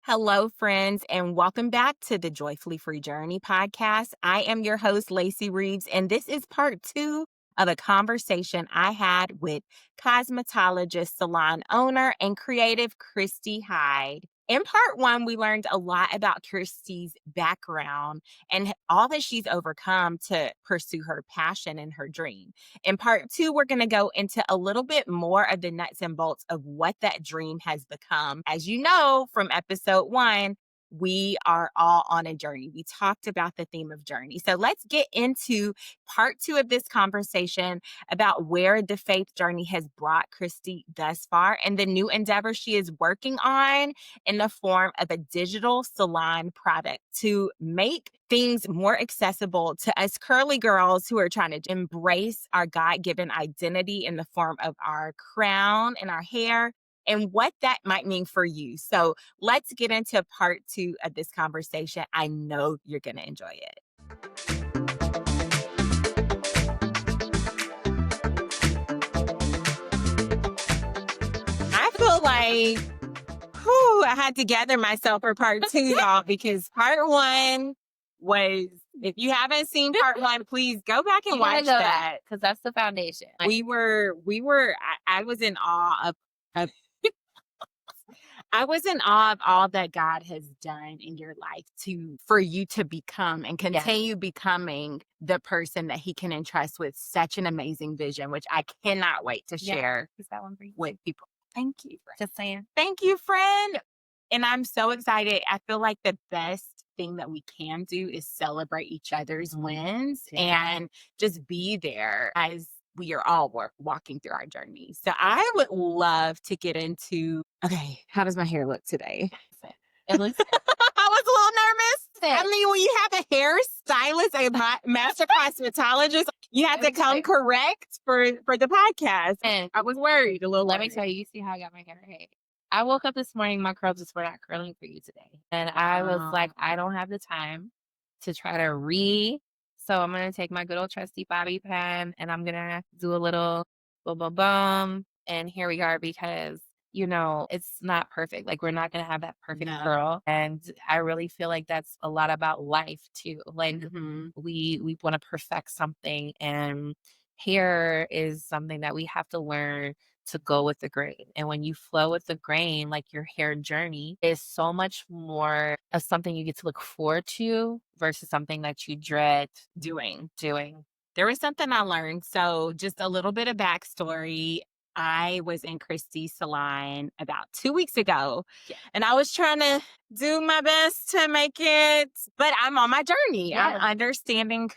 Hello, friends, and welcome back to the Joyfully Free Journey podcast. I am your host, Lacey Reaves, and this is part 2 of a conversation I had with cosmetologist, salon owner, and creative Kristy Hyde. In part 1, we learned a lot about Kristy's background and all that she's overcome to pursue her passion and her dream. In part 2, we're going to go into a little bit more of the nuts and bolts of what that dream has become. As you know from episode 1, we are all on a journey. We talked about the theme of journey. So let's get into part 2 of this conversation about where the faith journey has brought Kristy thus far and the new endeavor she is working on in the form of a digital salon product to make things more accessible to us curly girls who are trying to embrace our God-given identity in the form of our crown and our hair and what that might mean for you. So let's get into part 2 of this conversation. I know you're going to enjoy it. I feel like I had to gather myself for part 2, y'all, because part 1 was, if you haven't seen part 1, please go back and watch that. Because that's the foundation. I was in awe of I was in awe of all that God has done in your life for you to become and continue becoming the person that He can entrust with such an amazing vision, which I cannot wait to share Is that one for you? with people. Thank you. Just saying. Thank you, friend. And I'm so excited. I feel like the best thing that we can do is celebrate each other's wins and just be there as we are all walking through our journey. So I would love to get into, okay, how does my hair look today? It looks I was a little nervous. I mean, when you have a hairstylist, a master cosmetologist, you have to come correct for the podcast. And I was worried a little. let me tell you see how I got my hair. Hey, I woke up this morning, my curls just were not curling for you today. And I was like, I don't have the time to try to so I'm going to take my good old trusty bobby pin and I'm going to do a little boom, boom, boom. And here we are because, it's not perfect. Like, we're not going to have that perfect curl. And I really feel like that's a lot about life too. Like, we want to perfect something, and hair is something that we have to learn to go with the grain. And when you flow with the grain, like, your hair journey is so much more of something you get to look forward to versus something that you dread doing. There was something I learned. So just a little bit of backstory. I was in Kristy's salon about 2 weeks ago, and I was trying to do my best to make it, but I'm on my journey. Yeah. I'm understanding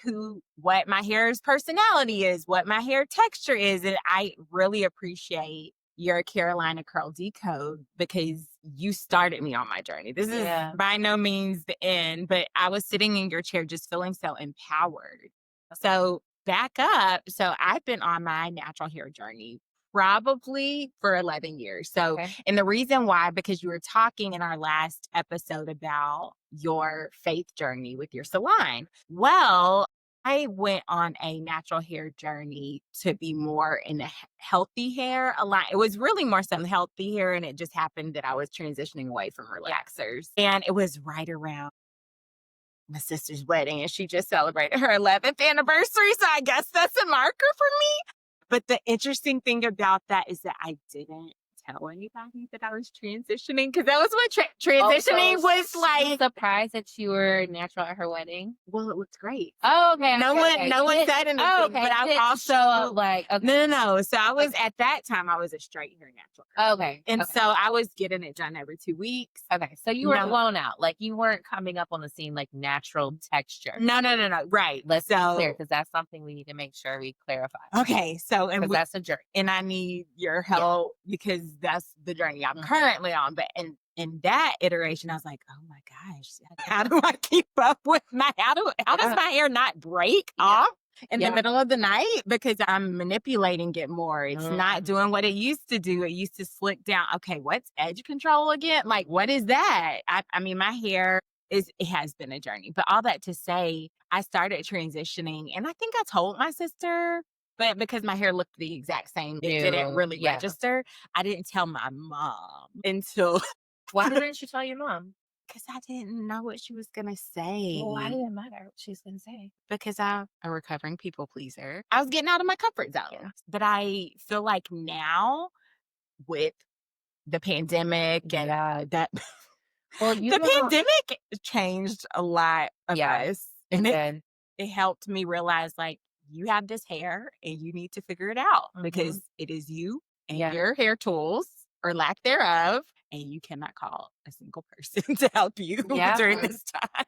what my hair's personality is, what my hair texture is, and I really appreciate your Carolina Curl Decode because you started me on my journey. This is by no means the end, but I was sitting in your chair just feeling so empowered. So back up. So I've been on my natural hair journey probably for 11 years. So, and the reason why, because you were talking in our last episode about your faith journey with your salon. Well, I went on a natural hair journey to be more in the healthy hair. It was really more some healthy hair, and it just happened that I was transitioning away from relaxers. And it was right around my sister's wedding, and she just celebrated her 11th anniversary. So I guess that's a marker for me. But the interesting thing about that is that I didn't tell anybody that I was transitioning, because that was what transitioning was like. Surprised that you were natural at her wedding? Well, it looked great. Oh, okay. No one said anything. Oh, okay. But I also no. So I was at that time, I was a straight hair natural. Okay. And so I was getting it done every 2 weeks. Okay. So you were blown out. Like, you weren't coming up on the scene like natural texture. No. Right. Let's be clear, because that's something we need to make sure we clarify. Okay. So, and that's a journey. And I need your help because that's the journey I'm currently on. But in that iteration, I was like, oh my gosh, how do I keep up with how does my hair not break off in the middle of the night? Because I'm manipulating it more. It's not doing what it used to do. It used to slick down. Okay, what's edge control again? Like, what is that? I mean, my hair it has been a journey. But all that to say, I started transitioning, and I think I told my sister, but because my hair looked the exact same, it didn't really register. I didn't tell my mom until Why didn't you tell your mom? Because I didn't know what she was going to say. Well, why did it matter what she's gonna say? Because I'm a recovering people pleaser. I was getting out of my comfort zone. Yeah. But I feel like now with the pandemic and Yeah. that Well, you the know, pandemic changed a lot of yeah, us. it And did. it helped me realize like you have this hair and you need to figure it out Mhm. because it is you and Yeah. your hair tools or lack thereof. And you cannot call a single person to help you Yeah. during this time.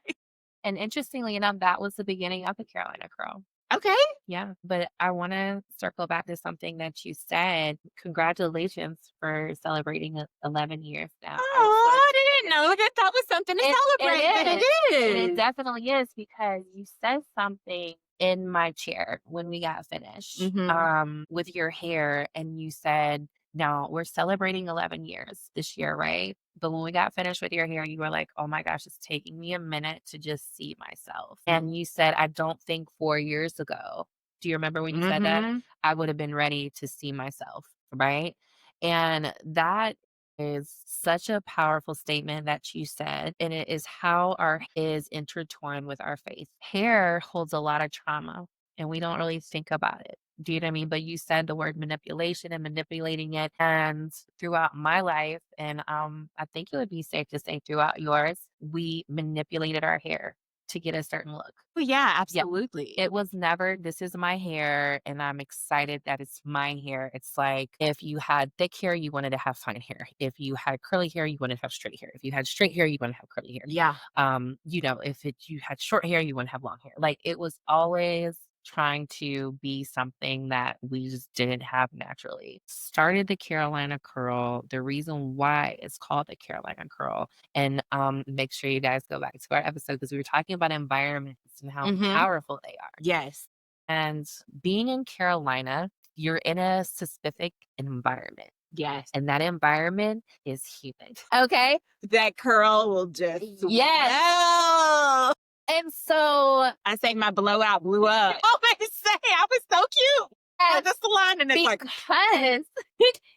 And interestingly enough, that was the beginning of the Carolina Curl. Okay. Yeah, but I wanna circle back to something that you said. Congratulations for celebrating 11 years now. I just wanted Oh, to I didn't know that that was something to celebrate, but it it is, and it is. definitely is because you said something in my chair when we got finished, Mhm. with your hair, and you said, "Now we're celebrating 11 years this year, right?" But when we got finished with your hair, you were like, "Oh my gosh, it's taking me a minute to just see myself." And you said, "I don't think 4 years ago." Do you remember when you said that? Mhm. I would have been ready to see myself, right? And that is such a powerful statement that you said, and it is how our is intertwined with our faith. Hair holds a lot of trauma, and we don't really think about it. Do you know what I mean? But you said the word manipulation and manipulating it, and throughout my life, and I think it would be safe to say throughout yours, we manipulated our hair to get a certain look. Well, yeah, Yeah. absolutely. It was never, "This is my hair, and I'm excited that it's my hair." It's like, if you had thick hair, you wanted to have fine hair. If you had curly hair, you wanted to have straight hair. If you had straight hair, you want to have curly hair. Yeah. If you had short hair, you want to have long hair. Like, it was always trying to be something that we just didn't have naturally. Started the Carolina Curl. The reason why it's called the Carolina Curl, and make sure you guys go back to our episode because we were talking about environments and how Mhm. powerful they are. Yes. And being in Carolina, you're in a specific environment, Yes. and that environment is humid. Okay. That curl will just Yes. swell. And so, I say my blowout blew up. I always say I was so cute at the salon, and it's like, because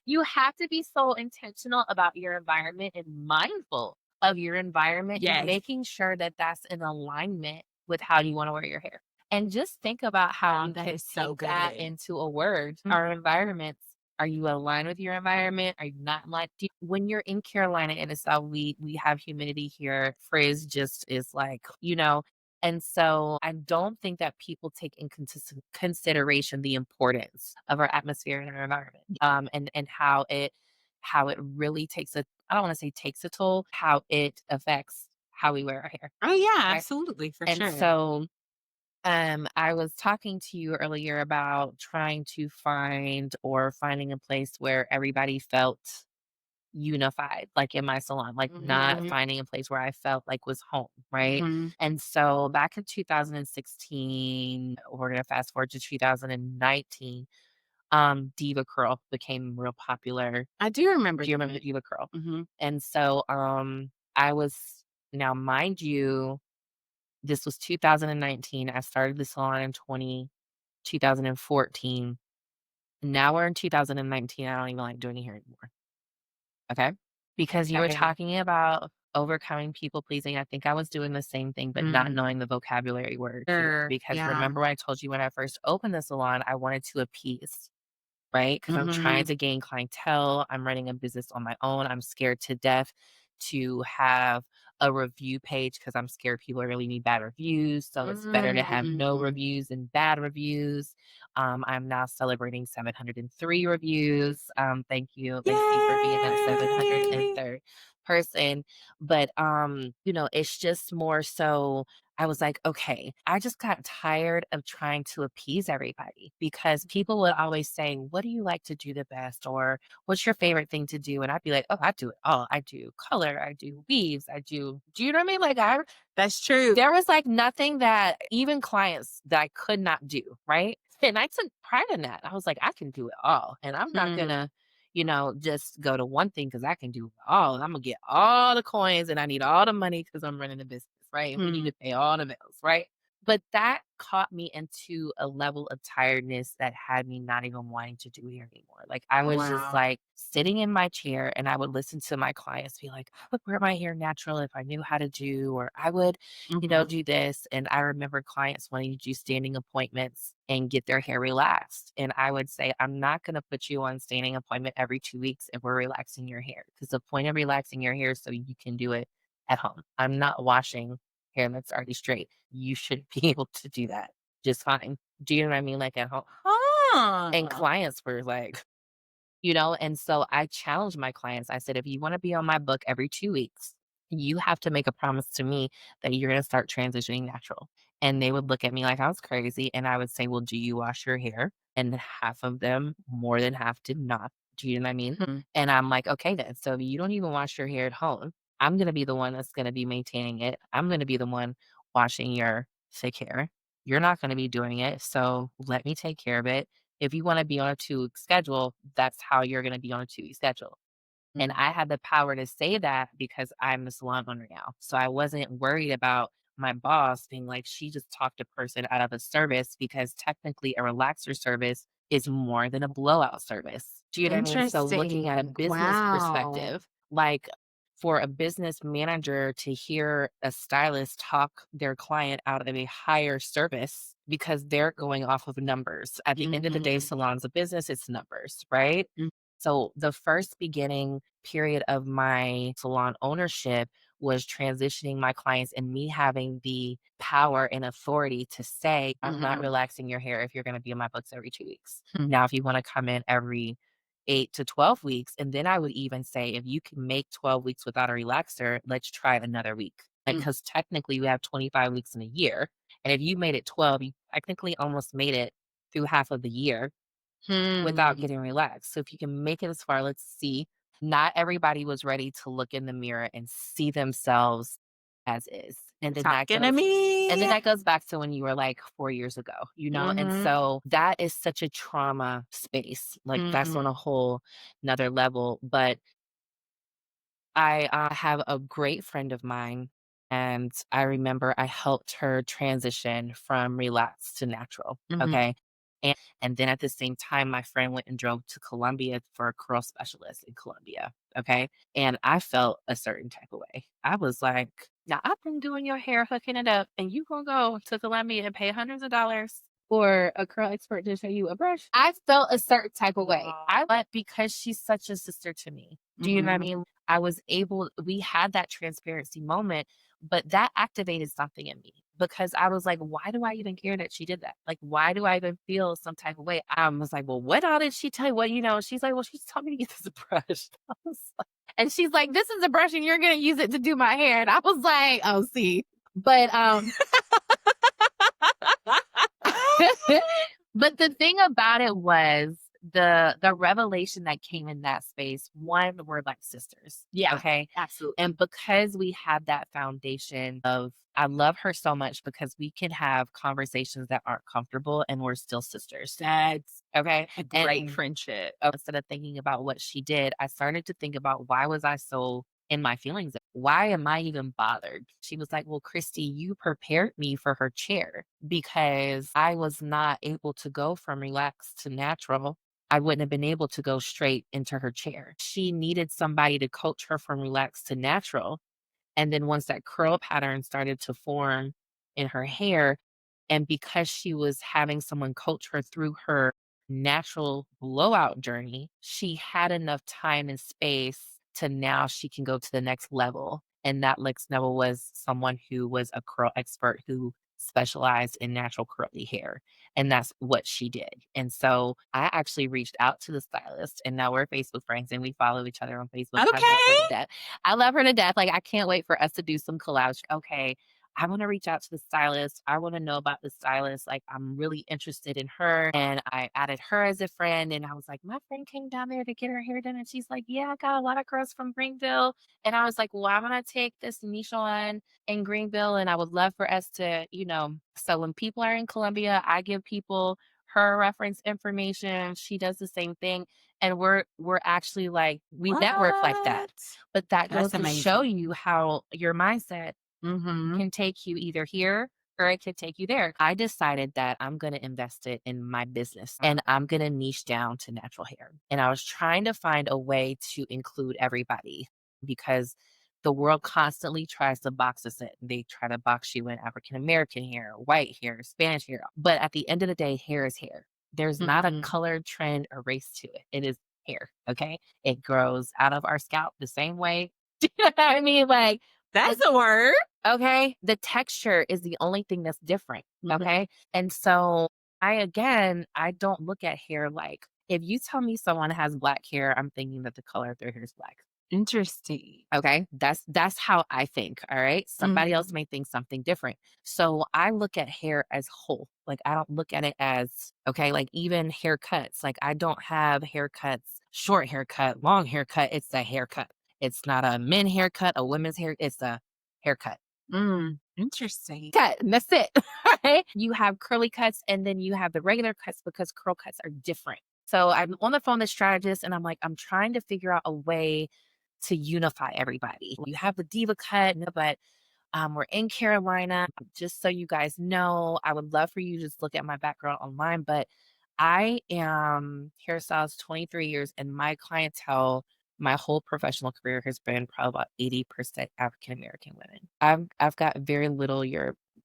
you have to be so intentional about your environment and mindful of your environment yes. and making sure that that's in alignment with how you want to wear your hair. And just think about how you that can is so take that good. into a word. Mhm. Our environments. Are you aligned with your environment? Are you not aligned? When you're in Carolina in the South, we have humidity here. Frizz just is like, and so I don't think that people take in consideration the importance of our atmosphere and our environment, and how it really takes a, I don't want to say takes a toll, how it affects how we wear our hair. Oh yeah, Right? absolutely, for And sure. so I was talking to you earlier about trying to finding a place where everybody felt unified, like in my salon, like not finding a place where I felt like was home, right? Mhm. And so back in 2016, we're gonna fast forward to 2019, Diva Curl became real popular. I do remember Do you remember that. Diva Curl? Mhm. And so I was, now mind you, this was 2019. I started the salon in 2014. Now we're in 2019. I don't even like doing it here anymore. Okay. Because you were Okay. talking about overcoming people pleasing. I think I was doing the same thing, but not Mm. knowing the vocabulary word here. Sure, Because yeah. remember when I told you when I first opened the salon, I wanted to appease, right? Because I'm trying Mhm. to gain clientele. I'm running a business on my own. I'm scared to death to have a review page because I'm scared people are going to leave me bad reviews. So it's better to have no Mm. reviews than bad reviews. I'm now celebrating 703 reviews. Thank you, Lacey, for being that Yay! 703rd person. But it's just more so I was like, okay, I just got tired of trying to appease everybody because people would always say, "What do you like to do the best?" Or "What's your favorite thing to do?" And I'd be like, "Oh, I do it all. I do color, I do weaves, do you know what I mean? Like That's true. there was like nothing that even clients that I could not do, right? And I took pride in that. I was like, I can do it all. And I'm not Mhm. gonna, just go to one thing because I can do it all. And I'm gonna get all the coins and I need all the money because I'm running a business, right? And we need Mhm. to pay all the bills, right? But that caught me into a level of tiredness that had me not even wanting to do hair anymore. Like, I was just, Wow. like, sitting in my chair, and I would listen to my clients be like, "I would wear my hair natural if I knew how to do," or "I would, Mhm. do this." And I remember clients wanting to do standing appointments and get their hair relaxed. And I would say, "I'm not gonna put you on standing appointment every 2 weeks if we're relaxing your hair, because the point of relaxing your hair is so you can do it at home. I'm not washing hair that's already straight. You should be able to do that just fine." Do you know what I mean? Like, at home. And Huh. clients were like, and so I challenged my clients. I said, if you want to be on my book every 2 weeks, you have to make a promise to me that you're going to start transitioning natural. And they would look at me like I was crazy. And I would say, well, do you wash your hair? And half of them, more than half, did not. Do you know what I mean? Mhm. And I'm like, okay, then. So if you don't even wash your hair at home, I'm going to be the one that's going to be maintaining it. I'm going to be the one washing your thick hair. You're not going to be doing it. So let me take care of it. If you wanna be on a 2-week schedule, that's how you're gonna be on a 2-week schedule. And Mhm. I had the power to say that because I'm the salon owner now. So I wasn't worried about my boss being like, she just talked a person out of a service, because technically a relaxer service is more than a blowout service. Do you know what I mean? So looking at a Interesting. business Wow. perspective, like, for a business manager to hear a stylist talk their client out of a higher service because they're going off of numbers. At the end of the day, Mhm. salon's a business, it's numbers, right? Mm. So the first beginning period of my salon ownership was transitioning my clients and me having the power and authority to say, I'm not Mhm. relaxing your hair if you're going to be in my books every 2 weeks. Mhm. Now, if you want to come in every 8 to 12 weeks, and then I would even say, if you can make 12 weeks without a relaxer, let's try another week. Mm. Because technically we have 25 weeks in a year. And if you made it 12, you technically almost made it through half of the year without Hmm. getting relaxed. So if you can make it as far, let's see. Not everybody was ready to look in the mirror and see themselves as is. Talking to me. And then that goes back to when you were like 4 years ago, and Mhm. so that is such a trauma space. Like, that's on Mhm. a whole another level. But I have a great friend of mine, and I remember I helped her transition from relapse to natural. Mhm. Okay. And then at the same time, my friend went and drove to Colombia for a curl specialist in Colombia. Okay. And I felt a certain type of way. I was like, now I've been doing your hair, hooking it up, and you gonna go to Colombia and pay hundreds of dollars for a curl expert to show you a brush? I felt a certain type of way. But because she's such a sister to me. Do you know what I Mhm. mean? We had that transparency moment, but that activated something in me because I was like, why do I even care that she did that? Like, why do I even feel some type of way? I was like, well, what all did she tell you? She's like, well, she told me to get this brush. I was like, and she's like, this is a brush and you're going to use it to do my hair. And I was like, oh, see. But but the thing about it was the revelation that came in that space. One, we're like sisters. Yeah, Okay. absolutely. And because we have that foundation of, I love her so much because we can have conversations that aren't comfortable and we're still sisters. That's Okay. a great And friendship. instead of thinking about what she did, I started to think about, why was I so in my feelings? Why am I even bothered? She was like, well, Kristy, you prepared me for her chair because I was not able to go from relaxed to natural. I wouldn't have been able to go straight into her chair. She needed somebody to coach her from relaxed to natural. And then once that curl pattern started to form in her hair, and because she was having someone coach her through her natural blowout journey, she had enough time and space to now she can go to the next level. And that next level was someone who was a curl expert who specialized in natural curly hair. And that's what she did. And so I actually reached out to the stylist, and now we're Facebook friends and we follow each other on Facebook. I love her to Okay. death. I love her to death. Like, I can't wait for us to do some collabs. Okay, I want to reach out to the stylist. I want to know about the stylist. Like, I'm really interested in her. And I added her as a friend. And I was like, my friend came down there to get her hair done. And she's like, yeah, I got a lot of girls from Greenville. And I was like, well, I'm going to take this niche on in Greenville. And I would love for us to, so when people are in Columbia, I give people her reference information. She does the same thing. And we're actually like, we network like that. What? But that goes That's to show amazing. you how your mindset Mhm. can take you either here or it could take you there. I decided that I'm going to invest it in my business and I'm going to niche down to natural hair. And I was trying to find a way to include everybody because the world constantly tries to box us in. They try to box you in African American hair, white hair, Spanish hair. But at the end of the day, hair is hair. There's not a color, trend, or race to it. It is hair. Okay. It grows out of our scalp the same way. You know what I mean? Like, That's a word. okay. The texture is the only thing that's different. Okay. And so I don't look at hair like, if you tell me someone has black hair, I'm thinking that the color of their hair is black. Interesting. Okay. That's how I think. All right. Somebody else may think something different. So I look at hair as whole. Like I don't look at it as, okay, like even haircuts. Like I don't have haircuts, short haircut, long haircut. It's a haircut. It's not a men haircut, a women's hair. It's a haircut. Interesting. Cut, and that's it. Right? You have curly cuts and then you have the regular cuts because curl cuts are different. So I'm on the phone with strategist and I'm like, I'm trying to figure out a way to unify everybody. You have the diva cut, but we're in Carolina. Just so you guys know, I would love for you to just look at my background online, but I am hairstylist 23 years and my clientele, my whole professional career has been probably about 80% African American women. I've got very little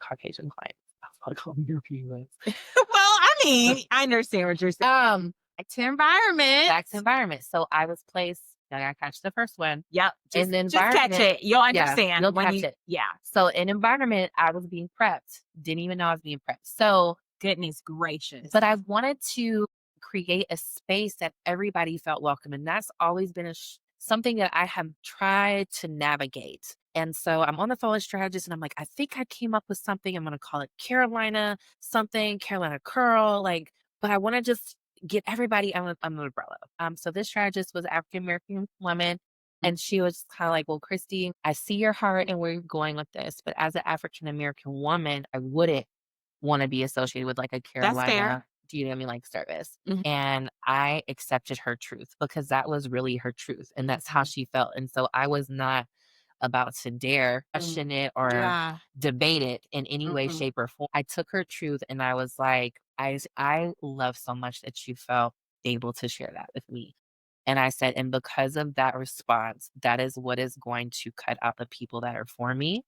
Caucasian clients. I'll call them European ones. Well, I mean, I understand what you're saying. Back to environment. Back to environment. So I was placed, I gotta catch the first one. Yep. In the Just catch environment. it. You'll understand. You'll when catch you, it. Yeah. So in environment, I was being prepped. Didn't even know I was being prepped. So Goodness gracious. but I wanted to create a space that everybody felt welcome. And that's always been something that I have tried to navigate. And so I'm on the phone with strategist and I'm like, I think I came up with something. I'm going to call it Carolina something, Carolina Curl. Like, but I want to just get everybody under an umbrella. So this strategist was African American woman. And she was kind of like, well, Kristy, I see your heart and where you're going with this. But as an African American woman, I wouldn't want to be associated with like a Carolina, do you know what I mean, like service. And I accepted her truth because that was really her truth. And that's how she felt. And so I was not about to dare question it or debate it in any way, shape, or form. I took her truth and I was like, I love so much that you felt able to share that with me. And I said, and because of that response, that is what is going to cut out the people that are for me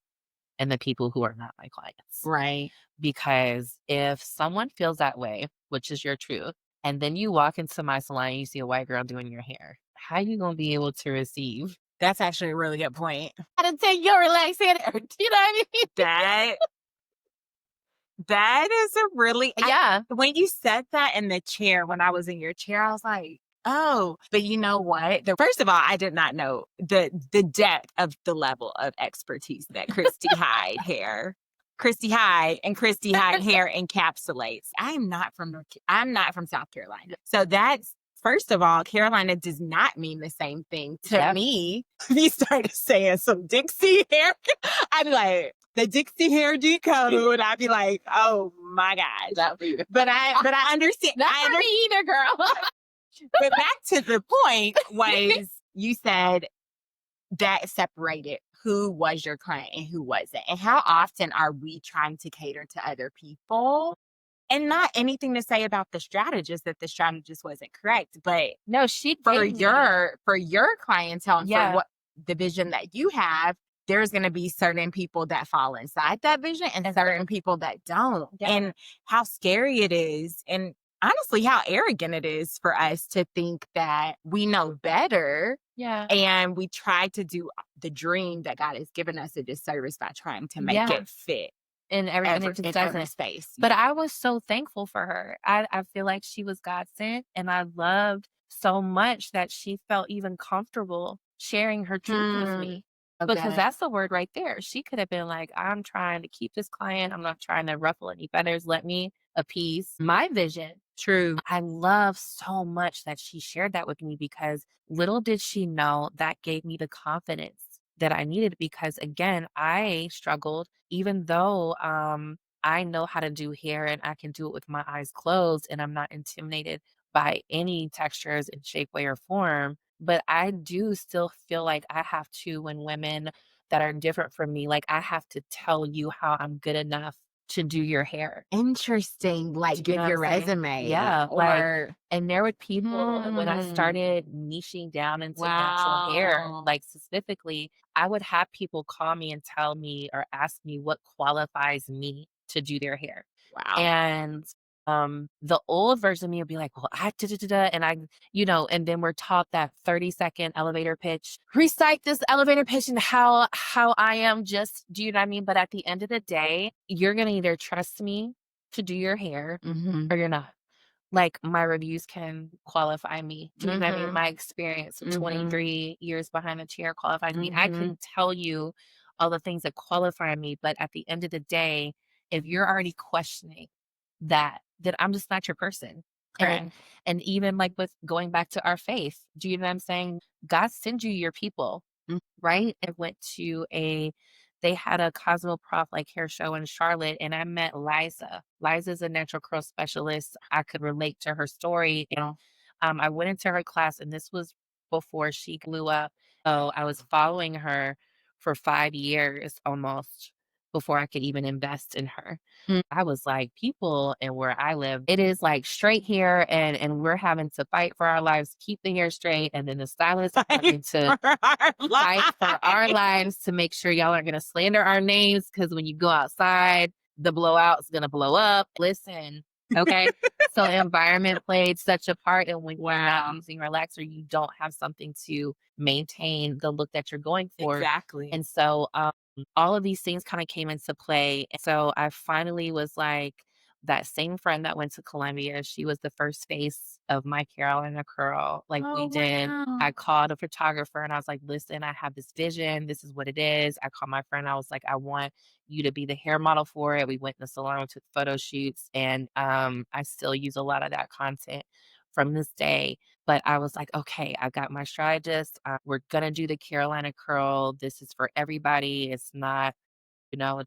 and the people who are not my clients. Right. Because if someone feels that way, which is your truth, and then you walk into my salon and you see a white girl doing your hair, how are you going to be able to receive? That's actually a really good point. I didn't take your relaxing hair. You know what I mean? That is a really, Yeah. When you said that in the chair, when I was in your chair, I was like, oh, but you know what? First of all, I did not know the depth of the level of expertise that Kristy Hyde and Kristy Hyde hair encapsulates. I'm not from South Carolina. So that's, first of all, Carolina does not mean the same thing to me. If you started saying some Dixie hair, I'd be like, the Dixie hair decode. I'd be like, oh my gosh. But I understand. Not for me either, girl. But back to the point was you said that separated who was your client and who wasn't. And how often are we trying to cater to other people? And not anything to say about the strategist that the strategist wasn't correct, but no, for your clientele and for what the vision that you have, there's going to be certain people that fall inside that vision and certain people that don't. Yeah. And how scary it is, and honestly, how arrogant it is for us to think that we know better. Yeah. And we try to do the dream that God has given us a disservice by trying to make it fit. In every space. But I was so thankful for her. I feel like she was God sent, and I loved so much that she felt even comfortable sharing her truth with me. Okay. Because that's the word right there. She could have been like, I'm trying to keep this client. I'm not trying to ruffle any feathers. Let me appease my vision. True. I love so much that she shared that with me because little did she know that gave me the confidence that I needed, because again, I struggled, even though I know how to do hair and I can do it with my eyes closed and I'm not intimidated by any textures in shape, way, or form. But I do still feel like I have to, when women that are different from me, like I have to tell you how I'm good enough to do your hair. Interesting. Like Do you know give what your I'm saying? resume Yeah, like, or and there were people when I mm, started niching down into natural hair, wow. like specifically, I would have people call me and tell me or ask me what qualifies me to do their hair. Wow. And the old version of me would be like, well, I da, da, da, da, and I, and then we're taught that 30-second elevator pitch. Recite this elevator pitch and how I am just, do you know what I mean? But at the end of the day, you're gonna either trust me to do your hair Mhm. or you're not. Like, my reviews can qualify me. Do you know what I mean? Mhm. My experience of Mhm. 23 years behind the chair qualifies me. I Mhm. can tell you all the things that qualify me, but at the end of the day, if you're already questioning that, then I'm just not your person. Correct. And even like with going back to our faith, do you know what I'm saying? God sends you your people, Mm. right? I went to they had a Cosmoprof like hair show in Charlotte, and I met Liza. Liza's a natural curl specialist. I could relate to her story. And I went into her class, and this was before she blew up. So I was following her for 5 years almost before I could even invest in her. Mm. I was like, people and where I live, it is like straight hair, and we're having to fight for our lives, keep the hair straight, and then the stylist is having to For our fight for our lives. lives to make sure y'all aren't gonna slander our names, because when you go outside, the blowout's gonna blow up. Listen, okay? So environment played such a part, and when you're not Wow. using relaxer, you don't have something to maintain the look that you're going for. Exactly. And so, all of these things kinda came into play. And so I finally was like, that same friend that went to Columbia, she was the first face of my Carolina Curl. Like, we Oh, did wow. I called a photographer and I was like, "Listen, I have this vision. This is what it is." I called my friend. I was like, "I want you to be the hair model for it." We went in the salon, we took photo shoots, and I still use a lot of that content from this day. But I was like, "Okay, I got my strategist. We're gonna do the Carolina Curl. This is for everybody. It's not."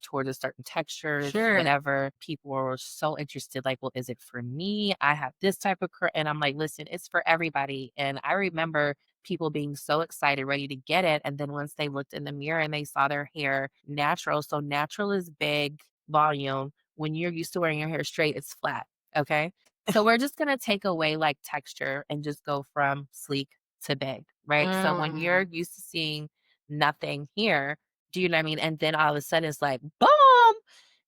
Towards a certain textures, Sure. whatever. People were so interested, like, well, is it for me? I have this type of and I'm like, listen, it's for everybody. And I remember people being so excited, ready to get it. And then once they looked in the mirror and they saw their hair natural, so natural is big volume. When you're used to wearing your hair straight, it's flat. Okay. So we're just gonna take away like texture and just go from sleek to big, right? So when you're Mm. used to seeing nothing here, do you know what I mean? And then all of a sudden it's like, boom!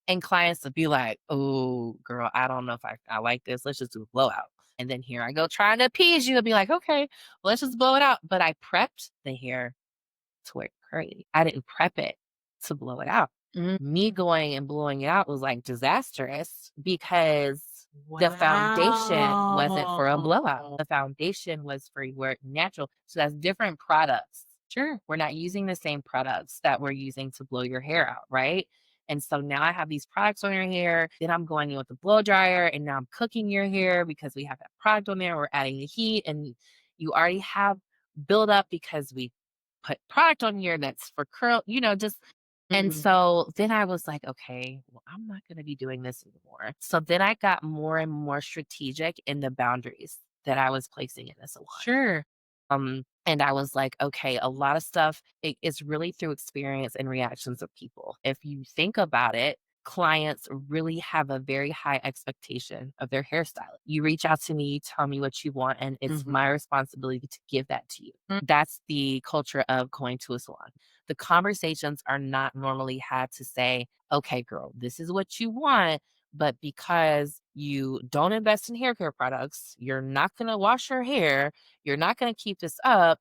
And clients would be like, "Oh, girl, I don't know if I like this. Let's just do a blowout." And then here I go trying to appease you and be like, "Okay, well, let's just blow it out." But I prepped the hair to wear curly. I didn't prep it to blow it out. Mm. Me going and blowing it out was like disastrous because the foundation wasn't for a blowout. Wow. The foundation was for you wear it natural. So that's different products. Sure. We're not using the same products that we're using to blow your hair out, right? And so now I have these products on your hair. Then I'm going in with the blow dryer, and now I'm cooking your hair because we have that product on there. We're adding the heat, and you already have buildup because we put product on here that's for curl, just. And Mhm. so then I was like, okay, well, I'm not going to be doing this anymore. So then I got more and more strategic in the boundaries that I was placing in the salon. Sure. And I was like, okay, a lot of stuff is really through experience and reactions of people. If you think about it, clients really have a very high expectation of their hairstyle. You reach out to me, you tell me what you want, and it's Mhm. my responsibility to give that to you. Mm. That's the culture of going to a salon. The conversations are not normally had to say, okay, girl, this is what you want. But because you don't invest in hair care products, you're not going to wash your hair, you're not going to keep this up.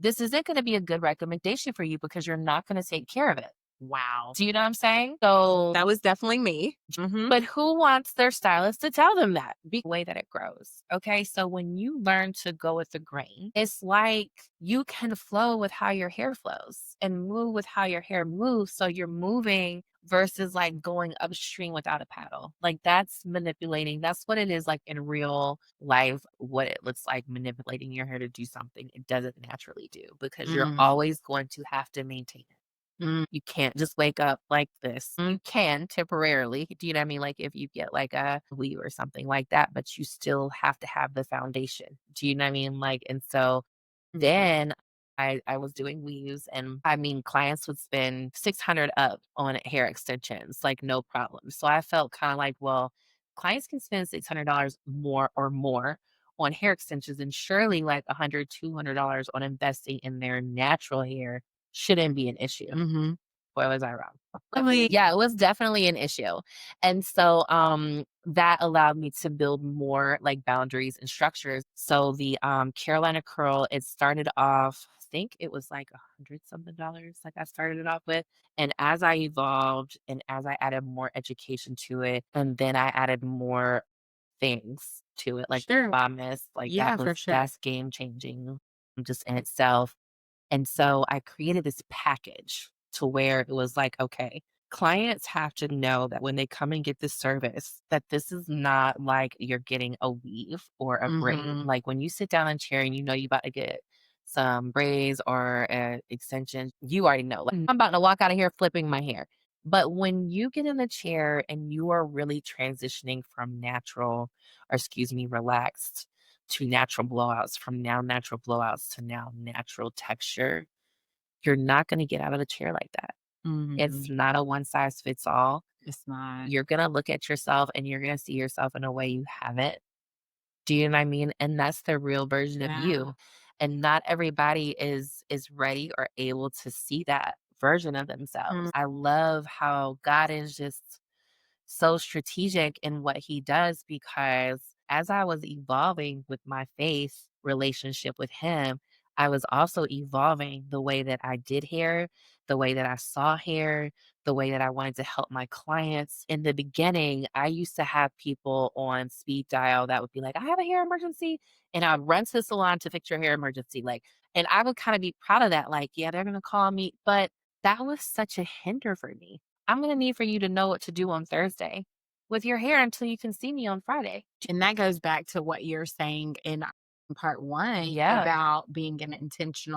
This isn't going to be a good recommendation for you because you're not going to take care of it. Wow. Do you know what I'm saying? So, That was definitely me. Mhm. but who wants their stylist to tell them that? Be the way that it grows. Okay. So when you learn to go with the grain, it's like you can flow with how your hair flows and move with how your hair moves. So you're moving versus like going upstream without a paddle. Like that's manipulating. That's what it is like in real life, what it looks like manipulating your hair to do something it doesn't naturally do because you're Mm. always going to have to maintain it. Mm. You can't just wake up like this. Mm. You can temporarily. Do you know what I mean? Like if you get like a weave or something like that, but you still have to have the foundation. Do you know what I mean? Like, and so Mhm. then I was doing weaves, and I mean, clients would spend 600 up on hair extensions, like no problem. So I felt kind of like, well, clients can spend $600 more on hair extensions, and surely like $100, $200 on investing in their natural hair shouldn't be an issue. Boy, was I wrong. Yeah, it was definitely an issue. And so that allowed me to build more like boundaries and structures. So the Carolina Curl, it started off, I think it was like $100 something, like I started it off with. And as I evolved and as I added more education to it, and then I added more things to it, like promise, like that's game changing just in itself. And so I created this package to where it was like, okay, clients have to know that when they come and get this service, that this is not like you're getting a weave or a braid. Like when you sit down in a chair and you know you're about to get some braids or an extension, you already know, like, I'm about to walk out of here flipping my hair. But when you get in the chair and you are really transitioning from natural, or excuse me, relaxed to natural blowouts, from now natural blowouts to now natural texture, you're not going to get out of the chair like that. It's not a one size fits all. It's not. You're going to look at yourself and you're going to see yourself in a way you haven't. Do you know what I mean? And that's the real version of you. And not everybody is ready or able to see that version of themselves. I love how God is just so strategic in what he does, because as I was evolving with my faith relationship with him, I was also evolving the way that I did hair, the way that I saw hair, the way that I wanted to help my clients. In the beginning, I used to have people on speed dial that would be like, I have a hair emergency. And I'd run to the salon to fix your hair emergency. Like, and I would kind of be proud of that. Like, yeah, they're going to call me. But that was such a hinder for me. I'm going to need for you to know what to do on Thursday with your hair until you can see me on Friday. And that goes back to what you're saying in part one about being an intention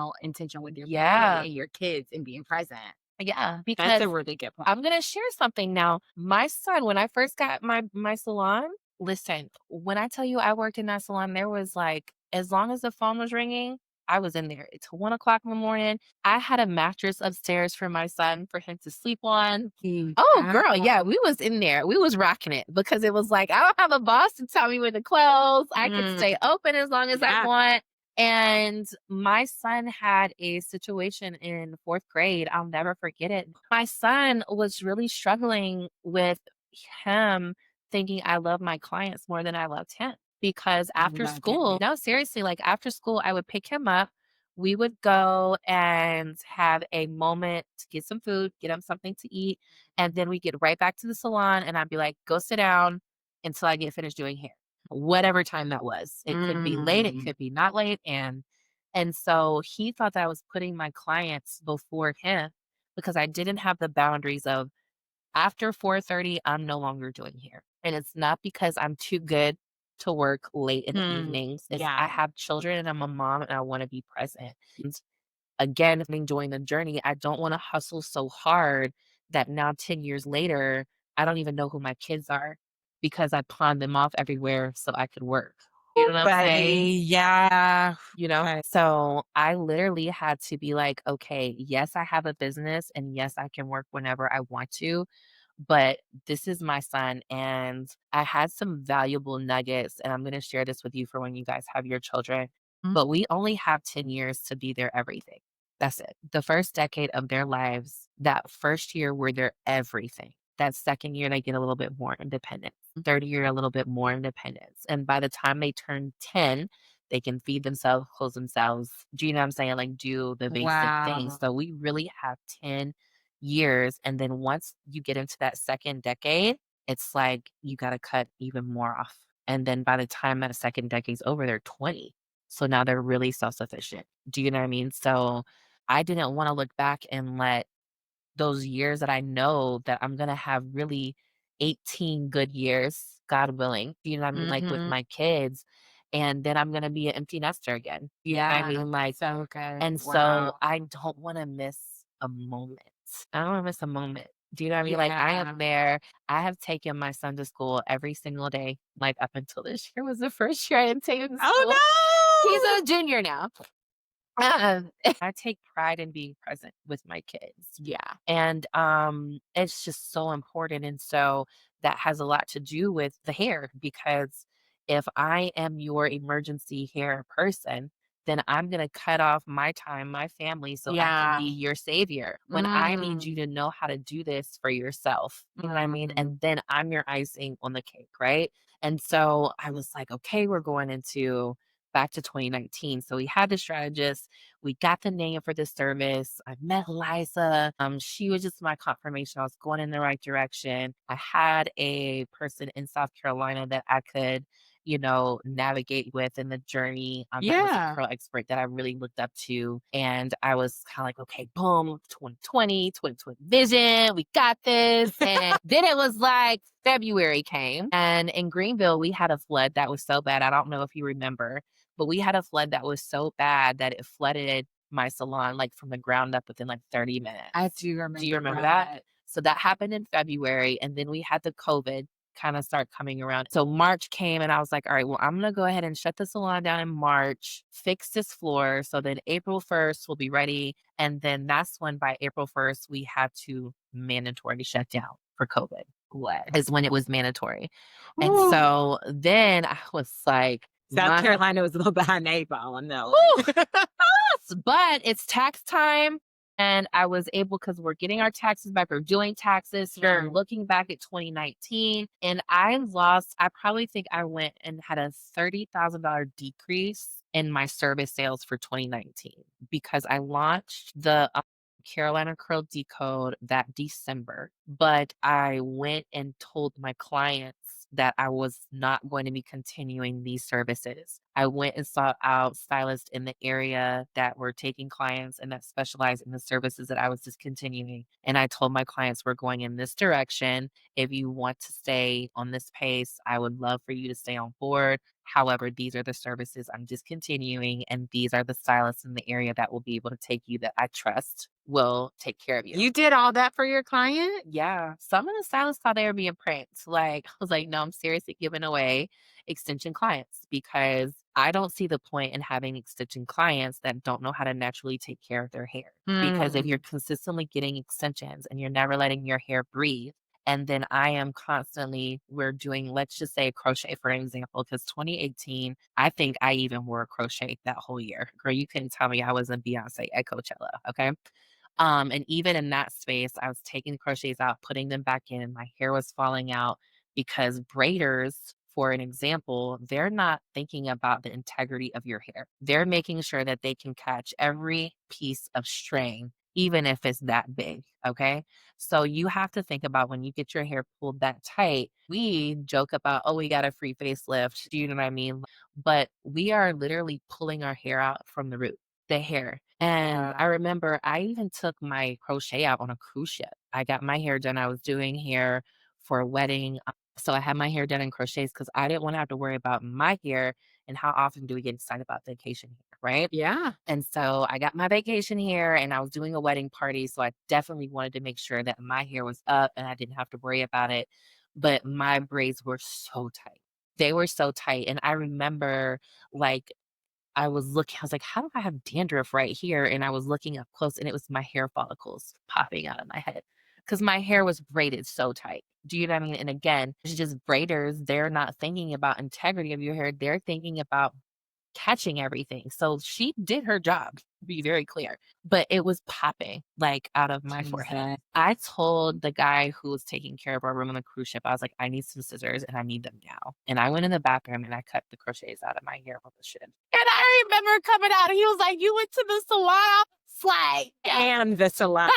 with your family and your kids and being present. Yeah, because That's a really good point. I'm going to share something now. My son, when I first got my salon, listen, when I tell you I worked in that salon, there was like, as long as the phone was ringing, I was in there. It's 1 o'clock in the morning. I had a mattress upstairs for my son for him to sleep on. Oh, girl, yeah, we was in there. We was rocking it, because it was like, I don't have a boss to tell me when to close. I can stay open as long as I want. And my son had a situation in 4th grade. I'll never forget it. My son was really struggling with him thinking I love my clients more than I loved him. Because after school, no, seriously, like after school, I would pick him up. We would go and have a moment to get some food, get him something to eat. And then we get right back to the salon, and I'd be like, go sit down until I get finished doing hair, whatever time that was. It could be late, it could be not late. And so he thought that I was putting my clients before him, because I didn't have the boundaries of, after 4:30, I'm no longer doing hair. And it's not because I'm too good to work late in the evenings. It's I have children and I'm a mom and I want to be present. And again, I'm enjoying the journey. I don't want to hustle so hard that now 10 years later, I don't even know who my kids are, because I pawned them off everywhere so I could work. You know what I'm saying? Yeah. You know? So I literally had to be like, okay, yes, I have a business, and yes, I can work whenever I want to, but this is my son. And I had some valuable nuggets, and I'm going to share this with you for when you guys have your children. But we only have 10 years to be their everything. That's it. The first decade of their lives, that first year, we're their everything. That second year, they get a little bit more independence. Third year, a little bit more independence. And by the time they turn 10, they can feed themselves, clothe themselves. Do you know what I'm saying? Like, do the basic things. So we really have 10 years. And then once you get into that second decade, it's like you got to cut even more off. And then by the time that second decade's over, they're 20. So now they're really self-sufficient. Do you know what I mean? So I didn't want to look back and let those years that I know that I'm going to have really 18 good years, God willing, you know what I mean? Like with my kids. And then I'm going to be an empty nester again. You know what I mean? Like, so good. and so I don't want to miss a moment. I don't want to miss a moment. Do you know what I mean? Like, I am there. I have taken my son to school every single day, like up until this year was the first year I didn't take him to school. Oh no! He's a junior now. I take pride in being present with my kids. Yeah. And it's just so important. And so that has a lot to do with the hair because if I am your emergency hair person, then I'm going to cut off my time, my family, so I can be Yeah. your savior when I need you to know how to do this for yourself. You know what I mean? Mm. And then I'm your icing on the cake, right? And so I was like, okay, we're going into back to 2019. So we had the strategist, we got the name for the service. I met Liza. She was just my confirmation. I was going in the right direction. I had a person in South Carolina that I could, navigate with in the journey. That was a Yeah. curl expert that I really looked up to. And I was kind of like, okay, boom, 2020 vision. We got this. And then it was like February came. And in Greenville, we had a flood that was so bad. I don't know if you remember, but we had a flood that was so bad that it flooded my salon, like, from the ground up within, like, 30 minutes. I do Do you remember remember that? So that happened in February, and then we had the COVID kinda start coming around. So March came, and I was like, "All right, well, I'm gonna go ahead and shut the salon down in March, fix this floor, so then April 1st, we'll be ready." And then that's when by April 1st, we had to mandatory shut down for COVID, what? is when it was mandatory. And Ooh. so then I was like, South my Carolina was a little behind the 8 ball, I know Whew! it. But it's tax time, and I was able because we're getting our taxes back, we're doing taxes, so Sure. I'm looking back at 2019, and I probably think I went and had a $30,000 decrease in my service sales for 2019 because I launched the, Carolina Curl Decode that December, but I went and told my clients that I was not going to be continuing these services. I went and sought out stylists in the area that were taking clients and that specialize in the services that I was discontinuing. And I told my clients, we're going in this direction. If you want to stay on this pace, I would love for you to stay on board. However, these are the services I'm discontinuing, and these are the stylists in the area that will be able to take you that I trust will take care of you. You did all that for your client? Yeah. Some of the stylists thought they were being pranked. Like, I was like, no, I'm seriously giving away extension clients because I don't see the point in having extension clients that don't know how to naturally take care of their hair. Because if you're consistently getting extensions and you're never letting your hair breathe, and then we're doing, let's just say crochet for an example, because 2018, I think I even wore a crochet that whole year. Girl, you couldn't tell me I wasn't Beyonce at Coachella. Okay. And even in that space, I was taking the crochets out, putting them back in, and my hair was falling out because braiders, for an example, they're not thinking about the integrity of your hair. They're making sure that they can catch every piece of string, even if it's that big. Okay. So you have to think about when you get your hair pulled that tight. We joke about, oh, we got a free facelift. Do you know what I mean? But we are literally pulling our hair out from the root, the hair. And I remember I even took my crochet out on a cruise ship. I got my hair done. I was doing hair for a wedding. So I had my hair done in crochets because I didn't want to have to worry about my hair and how often do we get excited about vacation hair, right? Yeah. And so I got my vacation hair and I was doing a wedding party. So I definitely wanted to make sure that my hair was up and I didn't have to worry about it. But my braids were so tight. They were so tight. And I remember, like, I was like, "How do I have dandruff right here?" And I was looking up close, and it was my hair follicles popping out of my head because my hair was braided so tight. Do you know what I mean? And again, it's just braiders, they're not thinking about integrity of your hair, they're thinking about catching everything. So she did her job, to be very clear, but it was popping, like, out of my forehead. Jesus. I told the guy who was taking care of our room on the cruise ship, I was like, "I need some scissors and I need them now." And I went in the bathroom and I cut the crochets out of my hair on the ship. And I remember coming out and he was like, "You went to the salon?" It's like, And the salon.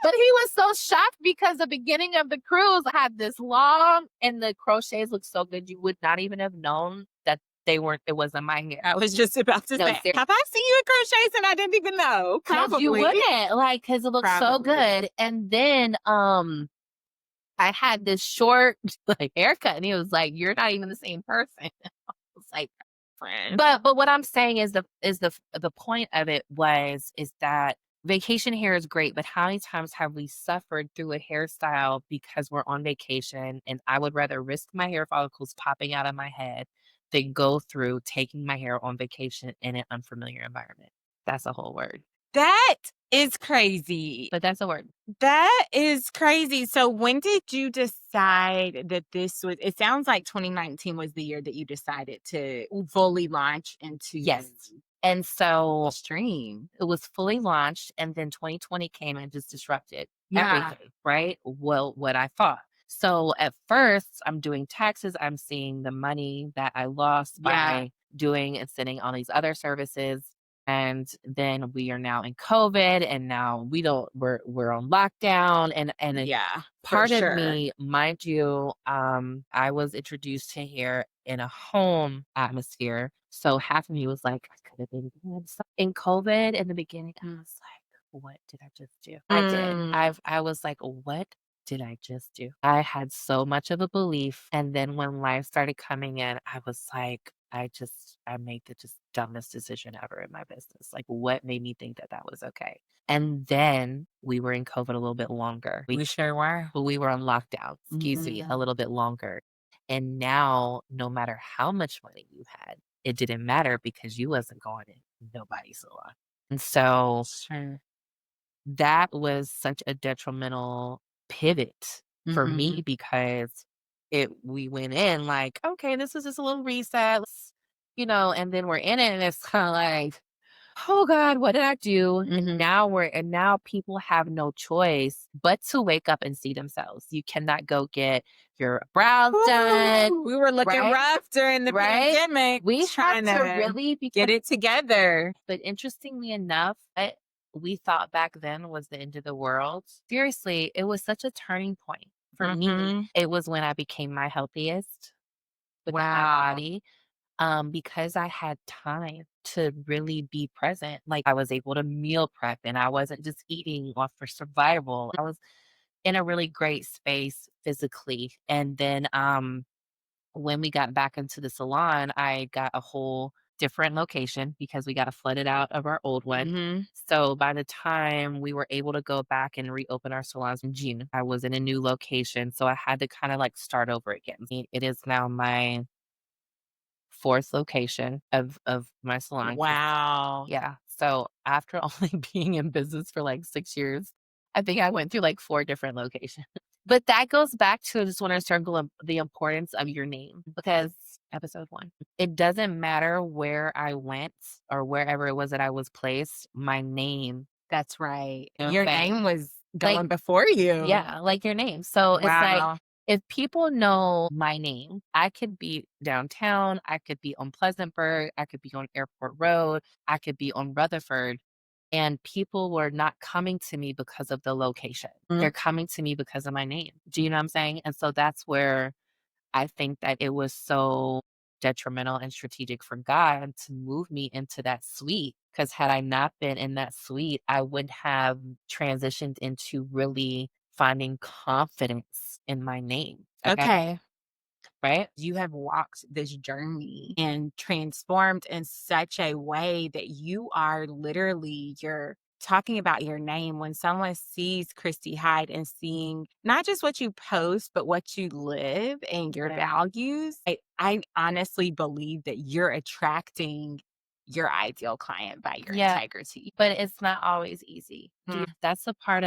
but he was so shocked because the beginning of the cruise had this long and the crochets looked so good. You would not even have known that it wasn't my hair. I was just about to No, say, have I seen you in crochets and I didn't even know? because you Probably. wouldn't, like, because it looked so Probably. good. And then I had this short like haircut, and he was like, "You're not even the same person." I was like, Friend. but what I'm saying is the point of it is that vacation hair is great, but how many times have we suffered through a hairstyle because we're on vacation, and I would rather risk my hair follicles popping out of my head than go through taking my hair on vacation in an unfamiliar environment. That's a whole word. That is crazy. But that's a word. That is crazy. So when did you decide that this was, it sounds like 2019 was the year that you decided to fully launch into Yes. And so stream. it was fully launched, and then 2020 came and just disrupted Yeah. everything, right? Well, what I thought. So at first, I'm doing taxes. I'm seeing the money that I lost Yeah. by doing and sending all these other services. And then we are now in COVID, and now we're on lockdown, and Yeah. part for of sure. me, mind you, I was introduced to hair in a home atmosphere. So half of me was like, I could have been doing something in COVID in the beginning. I was like, what did I just do? I did. I was like, what did I just do? I had so much of a belief. And then when life started coming in, I was like, I made the just dumbest decision ever in my business. Like, what made me think that that was okay? And then we were in COVID a little bit longer. We sure were. But we were on lockdown, excuse me, a little bit longer. And now, no matter how much money you had, it didn't matter because you wasn't going in nobody's salon. And so Sure. that was such a detrimental pivot for me because we went in like, okay, this is just a little reset, and then we're in it and it's kind of like, oh God, what did I do? And now people have no choice but to wake up and see themselves. You cannot go get your brows done. We were looking rough during the pandemic. We trying had to to really get it together. But interestingly enough, we thought back then was the end of the world. Seriously, it was such a turning point for me. It was when I became my healthiest with my body. Because I had time to really be present. Like I was able to meal prep and I wasn't just eating off for survival. I was in a really great space physically. And then when we got back into the salon, I got a whole different location because we got flooded out of our old one. So by the time we were able to go back and reopen our salons in June, I was in a new location. So I had to kind of like start over again. It is now my fourth location of my salon. Wow. Yeah. So after only being in business for like 6 years, I think I went through like 4 different locations. But that goes back to, I just want to circle up the importance of your name because episode 1, it doesn't matter where I went or wherever it was that I was placed, my name. That's right. Okay. Your name was going before you. Yeah, like your name. So it's like, if people know my name, I could be downtown, I could be on Pleasantburg, I could be on Airport Road, I could be on Rutherford, and people were not coming to me because of the location. They're coming to me because of my name. Do you know what I'm saying? And so that's where I think that it was so detrimental and strategic for God to move me into that suite. Because had I not been in that suite, I would have transitioned into really finding confidence in my name. Okay. Right? You have walked this journey and transformed in such a way that you are literally, you're talking about your name. When someone sees Kristy Hyde and seeing not just what you post, but what you live and your values, I honestly believe that you're attracting your ideal client by your integrity. But it's not always easy. That's a part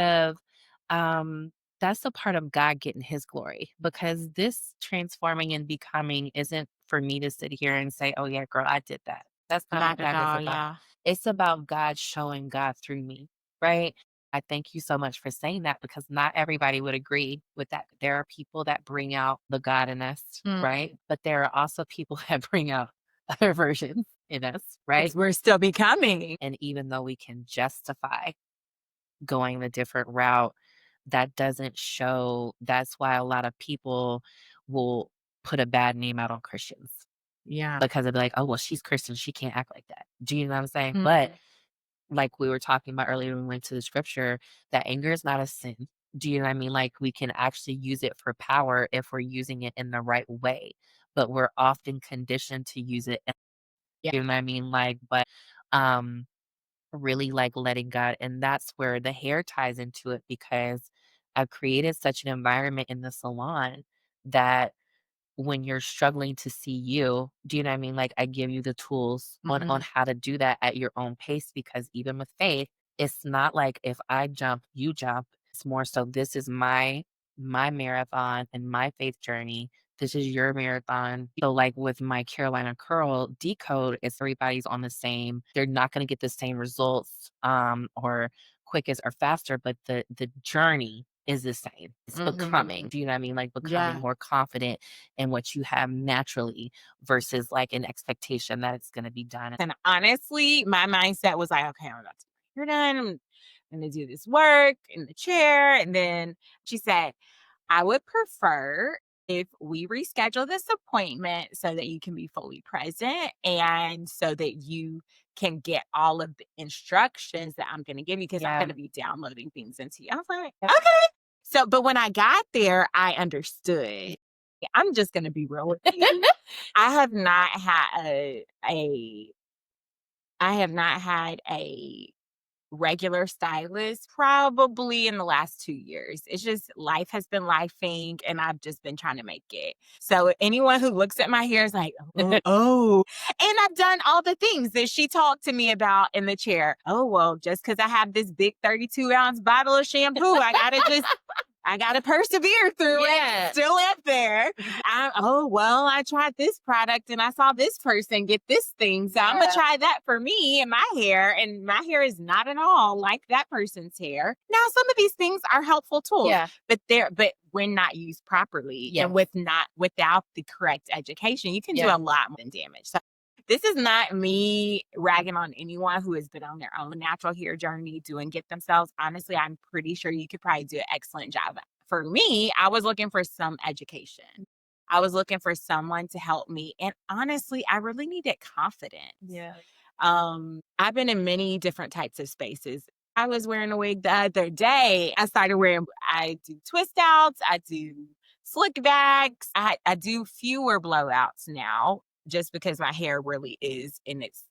of God getting his glory because this transforming and becoming isn't for me to sit here and say, oh yeah, girl, I did that. That's not what Not at God is all, about. yeah. It's about God showing God through me, right? I thank you so much for saying that because not everybody would agree with that. There are people that bring out the God in us, right? But there are also people that bring out other versions in us, right? 'Cause we're still becoming. And even though we can justify going the different route, that doesn't show. That's why a lot of people will put a bad name out on Christians Yeah. because they'll be like, oh, well, she's Christian. She can't act like that. Do you know what I'm saying? But like we were talking about earlier when we went to the scripture, that anger is not a sin. Do you know what I mean? Like we can actually use it for power if we're using it in the right way, but we're often conditioned to use it. You know what I mean? Like, but really like letting God, and that's where the hair ties into it because I've created such an environment in the salon that when you're struggling to see you, do you know what I mean? Like, I give you the tools on how to do that at your own pace, because even with faith, it's not like if I jump, you jump. It's more so this is my marathon and my faith journey. This is your marathon. So, like with my Carolina Curl Decode, it's everybody's on the same. They're not going to get the same results, or quickest or faster, but the journey is the same. It's becoming. Do you know what I mean? Like becoming more confident in what you have naturally versus like an expectation that it's going to be done. And honestly, my mindset was like, okay, I'm about to you're done. I'm going to do this work in the chair. And then she said, I would prefer if we reschedule this appointment so that you can be fully present and so that you can get all of the instructions that I'm going to give you, because I'm going to be downloading things into you. I was like, okay. So, but when I got there, I understood. I'm just going to be real with you. I have not had a regular stylist probably in the last 2 years. It's just life has been lifing and I've just been trying to make it. So anyone who looks at my hair is like, oh. And I've done all the things that she talked to me about in the chair. Oh, well, just because I have this big 32-ounce bottle of shampoo, I gotta persevere through it. Still up there. I tried this product and I saw this person get this thing. So I'm gonna try that for me and my hair. And my hair is not at all like that person's hair. Now, some of these things are helpful tools, but when not used properly and without the correct education, you can do a lot more than damage. So this is not me ragging on anyone who has been on their own natural hair journey doing it themselves. Honestly, I'm pretty sure you could probably do an excellent job. For me, I was looking for some education. I was looking for someone to help me. And honestly, I really needed confidence. I've been in many different types of spaces. I was wearing a wig the other day. I do twist outs, I do slick backs, I do fewer blowouts now, just because my hair really is in its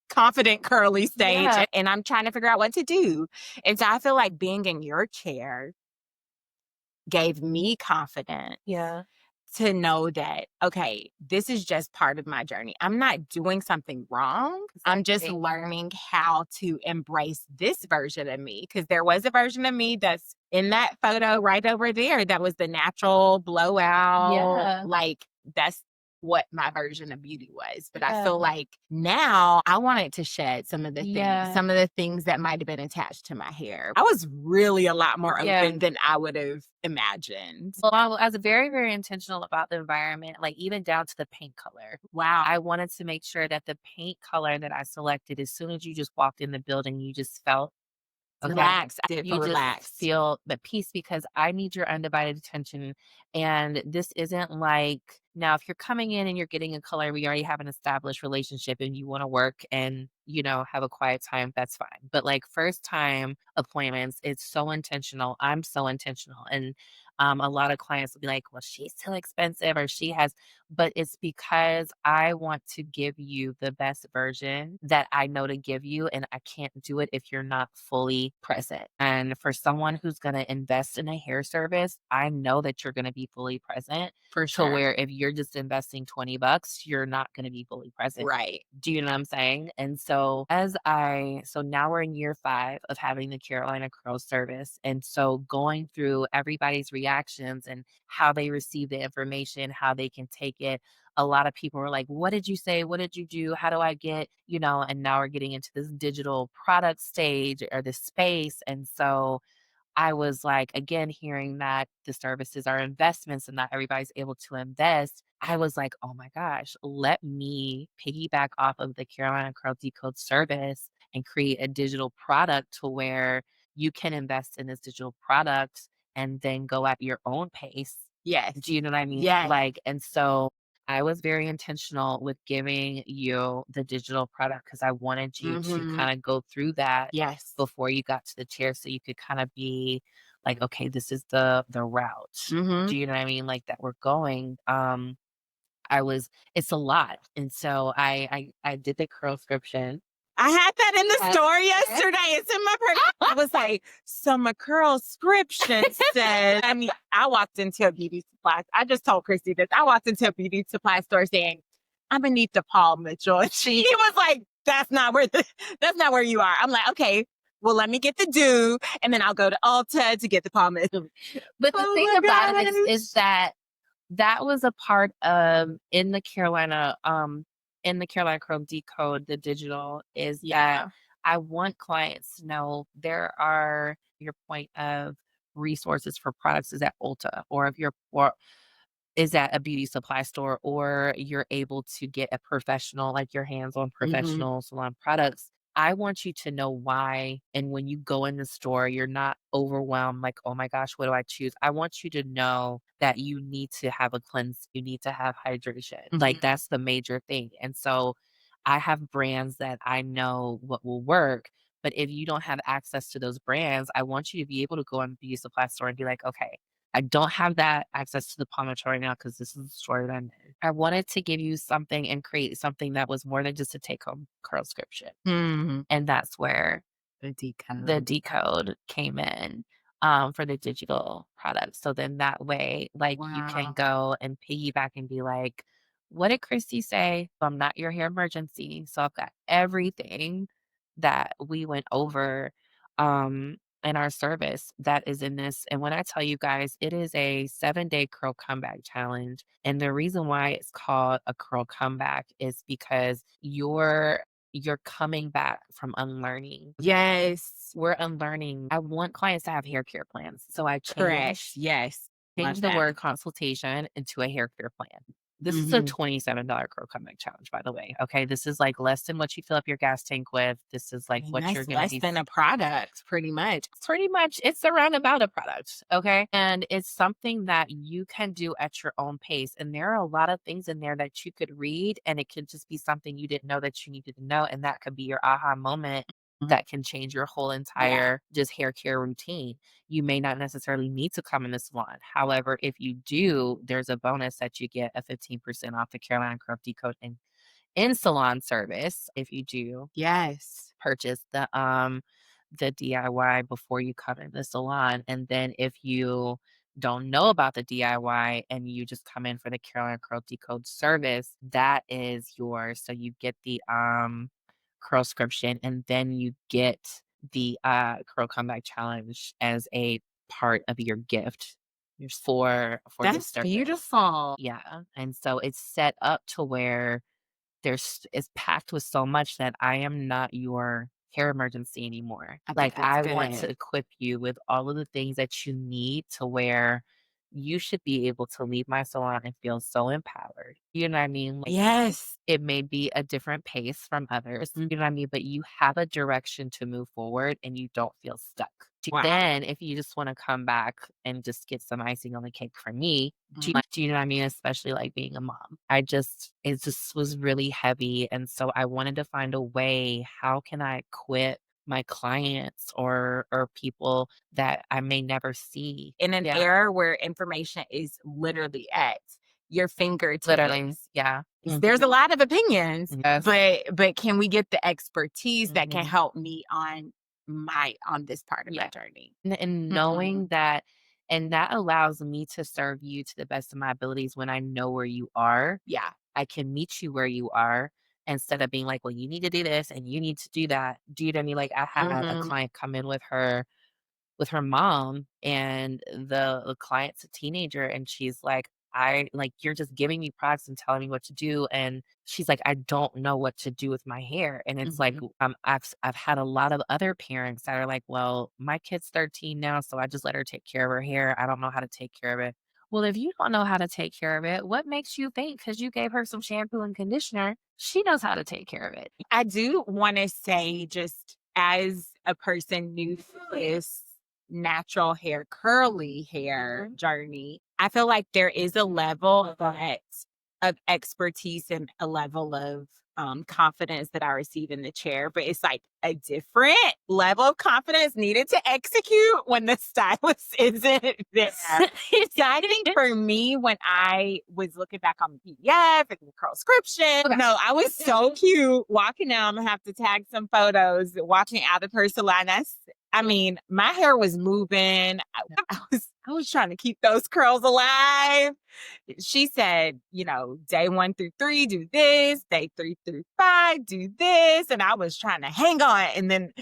confident curly stage and I'm trying to figure out what to do. And so I feel like being in your chair gave me confidence to know that, okay, this is just part of my journey. I'm not doing something wrong. I'm just learning how to embrace this version of me, because there was a version of me that's in that photo right over there that was the natural blowout. Like, that's what my version of beauty was. But I feel like now I wanted to shed some of the things that might have been attached to my hair. I was really a lot more open than I would have imagined. Well, I was very, very intentional about the environment, like even down to the paint color. Wow. I wanted to make sure that the paint color that I selected, as soon as you just walked in the building, you just felt relaxed. I did you feel just relaxed. feel the peace, because I need your undivided attention. And this isn't like, now if you're coming in and you're getting a color, we already have an established relationship and you want to work and, have a quiet time, that's fine. But like first time appointments, it's so intentional. I'm so intentional. And a lot of clients will be like, well, she's too expensive or but it's because I want to give you the best version that I know to give you. And I can't do it if you're not fully present. And for someone who's going to invest in a hair service, I know that you're going to be fully present. For To sure. where if you're just investing $20, you're not going to be fully present. Right. Do you know what I'm saying? And so so now we're in year 5 of having the Carolina Curl service. And so going through everybody's reactions and how they receive the information, how they can take it. A lot of people were like, what did you say? What did you do? How do I get, and now we're getting into this digital product stage or this space. And so I was like, again, hearing that the services are investments and not everybody's able to invest, I was like, oh my gosh, let me piggyback off of the Carolina Curl Decode service and create a digital product to where you can invest in this digital product and then go at your own pace. Yes. Do you know what I mean? Yes. Like, and so I was very intentional with giving you the digital product because I wanted you to kind of go through that Yes. before you got to the chair, so you could kind of be like, okay, this is the route. Do you know what I mean? Like that we're going. It's a lot. And so I did the curl scription. I had that in the store yesterday. It's in my purse. I was like, Summer Curl subscription said, I mean, I walked into a beauty supply. I just told Kristy this. I walked into a beauty supply store saying, I'm going to need the Paul Mitchell. And she was like, that's not where you are. I'm like, okay, well, let me get the do, and then I'll go to Ulta to get the Paul Mitchell. But the thing about it is that was a part of in the Carolina Curl Decode, the digital, is that I want clients to know there are your point of resources for products is at Ulta, or if you're is at a beauty supply store, or you're able to get a professional, like your hands-on professional salon products. I want you to know why. And when you go in the store, you're not overwhelmed, like, oh my gosh, what do I choose? I want you to know that you need to have a cleanse. You need to have hydration. Like, that's the major thing. And so I have brands that I know what will work. But if you don't have access to those brands, I want you to be able to go in the beauty supply store and be like, okay, I don't have that access to the Palmetto right now because this is the store that I'm in. I wanted to give you something and create something that was more than just a take-home curl scription. And that's where the decode came in for the digital product. So then that way, like, you can go and piggyback and be like, what did Kristy say? I'm not your hair emergency. So I've got everything that we went over in our service that is in this. And when I tell you guys, it is a 7-day curl comeback challenge. And the reason why it's called a curl comeback is because you're coming back from unlearning. Yes. We're unlearning. I want clients to have hair care plans. So I Correct. Yes. changed the word consultation into a hair care plan. This is a $27 curl comeback challenge, by the way. Okay. This is like less than what you fill up your gas tank with. This is like what you're going to less than a product, pretty much. Pretty much, it's around about a product. Okay. And it's something that you can do at your own pace. And there are a lot of things in there that you could read, and it could just be something you didn't know that you needed to know. And that could be your aha moment that can change your whole entire just hair care routine. You may not necessarily need to come in the salon. However, if you do, there's a bonus that you get a 15% off the Carolina Curl Decode and in salon service if you do purchase the DIY before you come in the salon. And then if you don't know about the DIY and you just come in for the Carolina Curl Decode service, that is yours. So you get the curl scription, and then you get the curl comeback challenge as a part of your gift for That's the service. beautiful. Yeah. And so it's set up to where it's packed with so much that I am not your hair emergency anymore. Like, I want to equip you with all of the things that you need to where you should be able to leave my salon and feel so empowered. You know what I mean? Like, Yes. it may be a different pace from others, you know what I mean? But you have a direction to move forward and you don't feel stuck. Wow. Then if you just want to come back and just get some icing on the cake from me, do you know what I mean? Especially like being a mom. It just was really heavy. And so I wanted to find a way, how can I equip my clients or people that I may never see in an era where information is literally at your fingertips. Literally, yeah. There's a lot of opinions, Yes. but can we get the expertise that can help me on this part of my journey? And knowing that, and that allows me to serve you to the best of my abilities when I know where you are. Yeah. I can meet you where you are instead of being like, well, you need to do this and you need to do that. Do you know what I mean? Like, I had a client come in with her mom, and the client's a teenager, and she's like, you're just giving me products and telling me what to do. And she's like, I don't know what to do with my hair. And it's like, I've had a lot of other parents that are like, well, my kid's 13 now, so I just let her take care of her hair. I don't know how to take care of it. Well, if you don't know how to take care of it, what makes you think because you gave her some shampoo and conditioner, she knows how to take care of it? I do want to say, just as a person new to this natural hair, curly hair journey, I feel like there is a level that of expertise and a level of confidence that I receive in the chair, but it's like a different level of confidence needed to execute when the stylist isn't there. So I think for me, when I was looking back on the PDF and the curl scription, no, I was so cute walking out. I'm gonna have to tag some photos walking out of her salon. I mean, my hair was moving. I was trying to keep those curls alive. She said, day 1 through 3, do this, day 3 through 5, do this. And I was trying to hang on. And then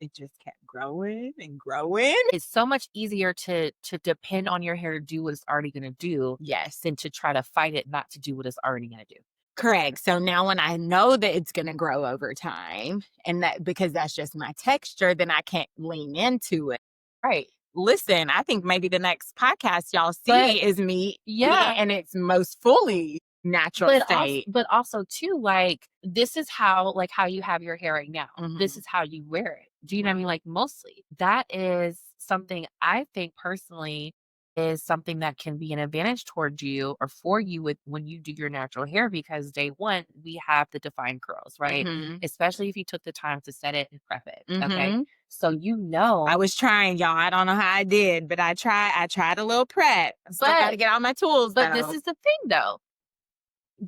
it just kept growing and growing. It's so much easier to depend on your hair to do what it's already going to do. Yes. Than to try to fight it not to do what it's already going to do. Correct. So now when I know that it's going to grow over time, and that because that's just my texture, then I can't lean into it. Right. Listen, I think maybe the next podcast y'all see is me. Yeah. And it's most fully natural state. But also too, like, this is how you have your hair right now. Mhm. This is how you wear it. Do you know what I mean? Like, mostly that is something I think personally is something that can be an advantage towards you or for you with when you do your natural hair, because day one, we have the defined curls, right? Mhm. Especially if you took the time to set it and prep it. Okay. Mhm. So I was trying, y'all. I don't know how I did, but I tried a little prep. Still got to get all my tools. But this is the thing though.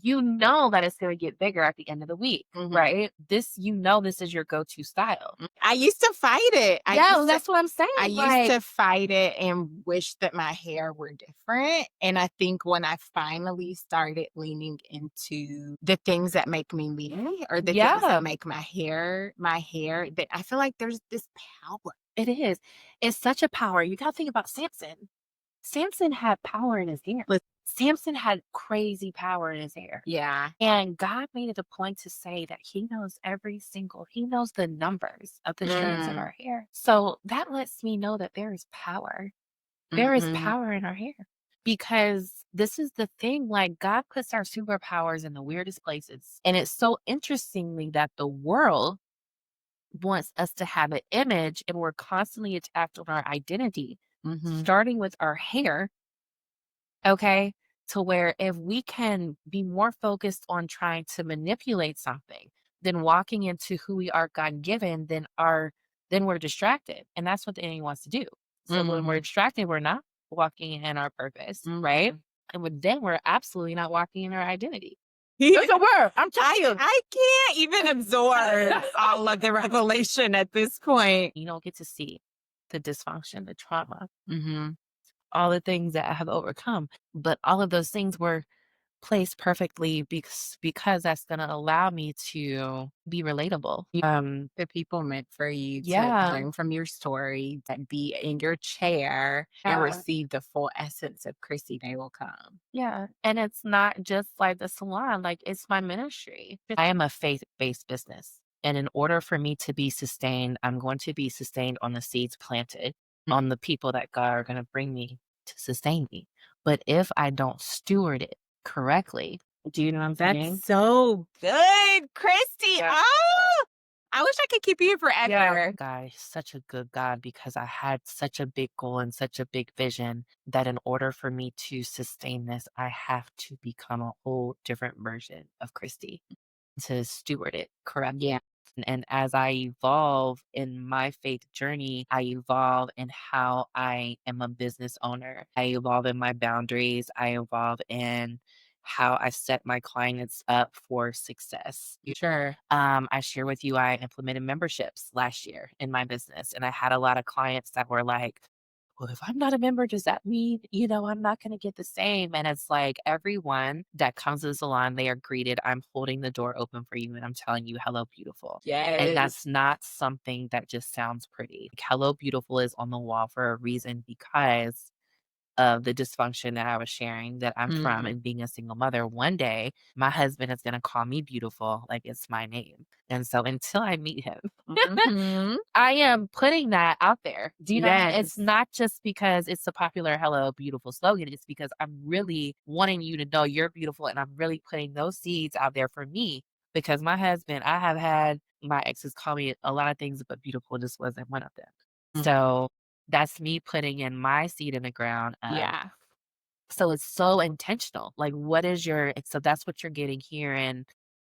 You know that it's going to get bigger at the end of the week, right? This is your go-to style. I used to fight it. That's what I'm saying. I used to fight it and wish that my hair were different. And I think when I finally started leaning into the things that make me me, or the things that make my hair, that I feel like there's this power. It is. It's such a power. You got to think about Samson. Samson had power in his hair. Samson had crazy power in his hair. Yeah. And God made it a point to say that he knows he knows the numbers of the strands of our hair. So that lets me know that there is power. There is power in our hair. Because this is the thing, like, God puts our superpowers in the weirdest places. And it's so interestingly that the world wants us to have an image, and we're constantly attacked on our identity, starting with our hair. Okay. To where if we can be more focused on trying to manipulate something than walking into who we are God given, then we're distracted. And that's what the enemy wants to do. So when we're distracted, we're not walking in our purpose, right? And then we're absolutely not walking in our identity. There's a word. I'm telling you. I can't even absorb all of the revelation at this point. You don't get to see the dysfunction, the trauma, all the things that I have overcome. But all of those things were placed perfectly because that's going to allow me to be relatable. The people meant for you to learn from your story, that be in your chair and receive the full essence of Kristy, they will come. Yeah. And it's not just like the salon, like, it's my ministry. I am a faith-based business. And in order for me to be sustained, I'm going to be sustained on the seeds planted, on the people that God are going to bring me to sustain me. But if I don't steward it correctly, do you know what I'm saying? That's so good, Kristy. Yeah. Oh, I wish I could keep you forever. Yeah. God, such a good God, because I had such a big goal and such a big vision that in order for me to sustain this, I have to become a whole different version of Kristy to steward it correctly. Yeah. And as I evolve in my faith journey, I evolve in how I am a business owner. I evolve in my boundaries. I evolve in how I set my clients up for success. Sure. I share with you, I implemented memberships last year in my business, and I had a lot of clients that were like, well, if I'm not a member, does that mean, I'm not going to get the same? And it's like, everyone that comes to the salon, they are greeted. I'm holding the door open for you and I'm telling you, hello, beautiful. Yes. And that's not something that just sounds pretty. Like, hello, beautiful is on the wall for a reason, because of the dysfunction that I was sharing that I'm from, and being a single mother. One day, my husband is going to call me beautiful like it's my name. And so until I meet him, I am putting that out there. Do you know? It's not just because it's a popular hello, beautiful slogan. It's because I'm really wanting you to know you're beautiful. And I'm really putting those seeds out there for me, because my husband, I have had my exes call me a lot of things, but beautiful just wasn't one of them. So that's me putting in my seed in the ground. So it's so intentional. Like, so that's what you're getting here. And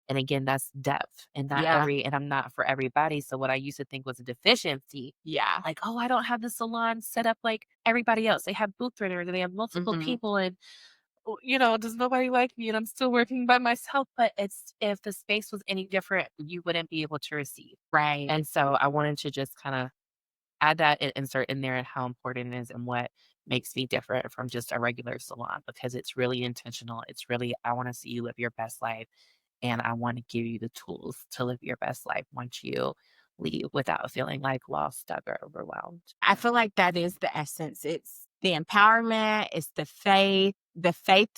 again, that's depth and and I'm not for everybody. So what I used to think was a deficiency, Yeah. like, oh, I don't have the salon set up like everybody else. They have booth renters and they have multiple people and does nobody like me and I'm still working by myself. But it's if the space was any different, you wouldn't be able to receive. Right. And so I wanted to just kind of add that and insert in there and how important it is and what makes me different from just a regular salon because it's really intentional. It's really, I want to see you live your best life and I want to give you the tools to live your best life once you leave without feeling like lost, stuck, or overwhelmed. I feel like that is the essence. It's the empowerment, it's the faith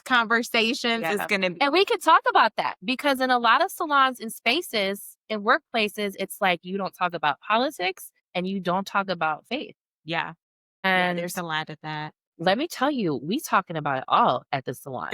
conversations is going to be. And we can talk about that because in a lot of salons and spaces and workplaces, it's like you don't talk about politics and you don't talk about faith. Yeah. And there's a lot of that. Let me tell you, we talking about it all at the salon.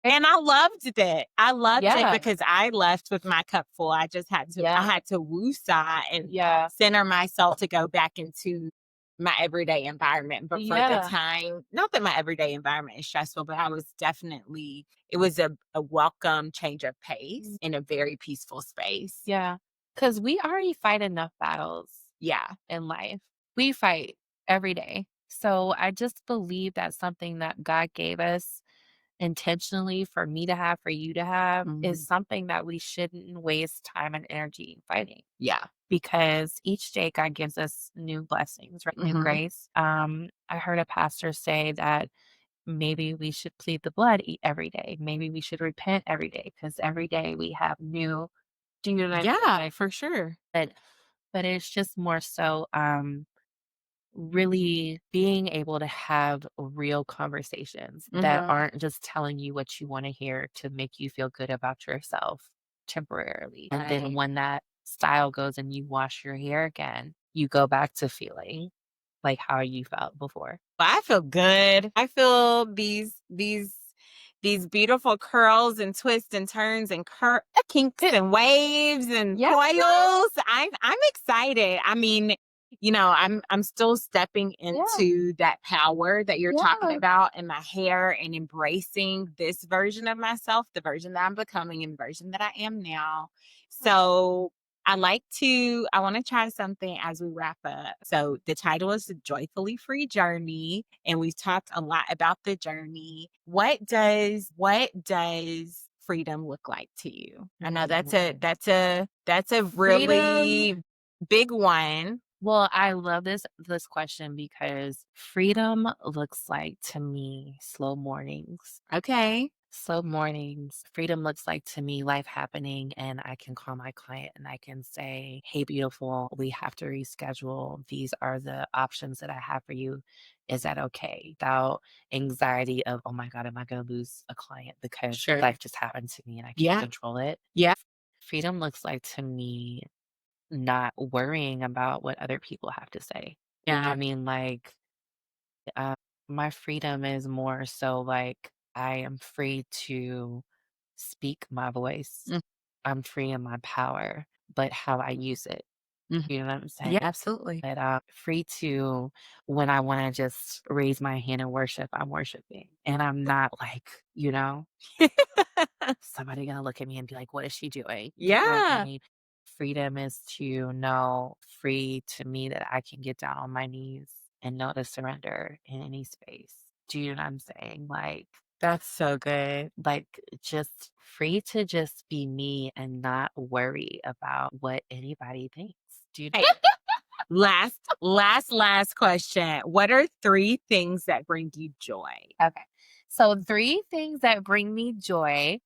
And I loved it. I loved it because I left with my cup full. I just had to, I had to woosah and center myself to go back into my everyday environment. But for the time, not that my everyday environment is stressful, but it was a welcome change of pace in a very peaceful space. Yeah. Because we already fight enough battles. In life. We fight every day. So I just believe that's something that God gave us intentionally for me to have, for you to have, is something that we shouldn't waste time and energy fighting. Because each day God gives us new blessings, right? New grace. I heard a pastor say that maybe we should plead the blood every day. Maybe we should repent every day because every day we have new. Do you know what I mean? For sure. But it's just more so really being able to have real conversations that aren't just telling you what you want to hear to make you feel good about yourself temporarily. And then when that style goes and you wash your hair again, you go back to feeling like how you felt before. I feel good. I feel these beautiful curls and twists and turns and kinks and waves and coils. I'm excited. I mean, I'm still stepping into that power that you're talking about in my hair and embracing this version of myself, the version that I'm becoming and the version that I am now. So I want to try something as we wrap up. So the title is The Joyfully Free Journey, and we've talked a lot about the journey. What does freedom look like to you? I know that's a really big one. Well, I love this question because freedom looks like to me slow mornings. Okay. Slow mornings. Freedom looks like to me life happening and I can call my client and I can say, "Hey, beautiful, we have to reschedule. These are the options that I have for you. Is that okay?" Without anxiety of, "Oh my God, am I going to lose a client because life just happened to me and I can't control it?" Freedom looks like to me not worrying about what other people have to say. You know what I mean? Like, my freedom is more so like I am free to speak my voice. I'm free in my power, but how I use it. You know what I'm saying? Yeah, absolutely. But I'm free to, when I want to just raise my hand and worship, I'm worshiping. And I'm not like, somebody gonna look at me and be like, what is she doing? You know what I mean? Freedom is to know, free to me that I can get down on my knees and know to surrender in any space. Do you know what I'm saying? Like, That's so good. like just free to just be me and not worry about what anybody thinks. Do you know? Last question. What are 3 things that bring you joy? Okay. So 3 things that bring me joy.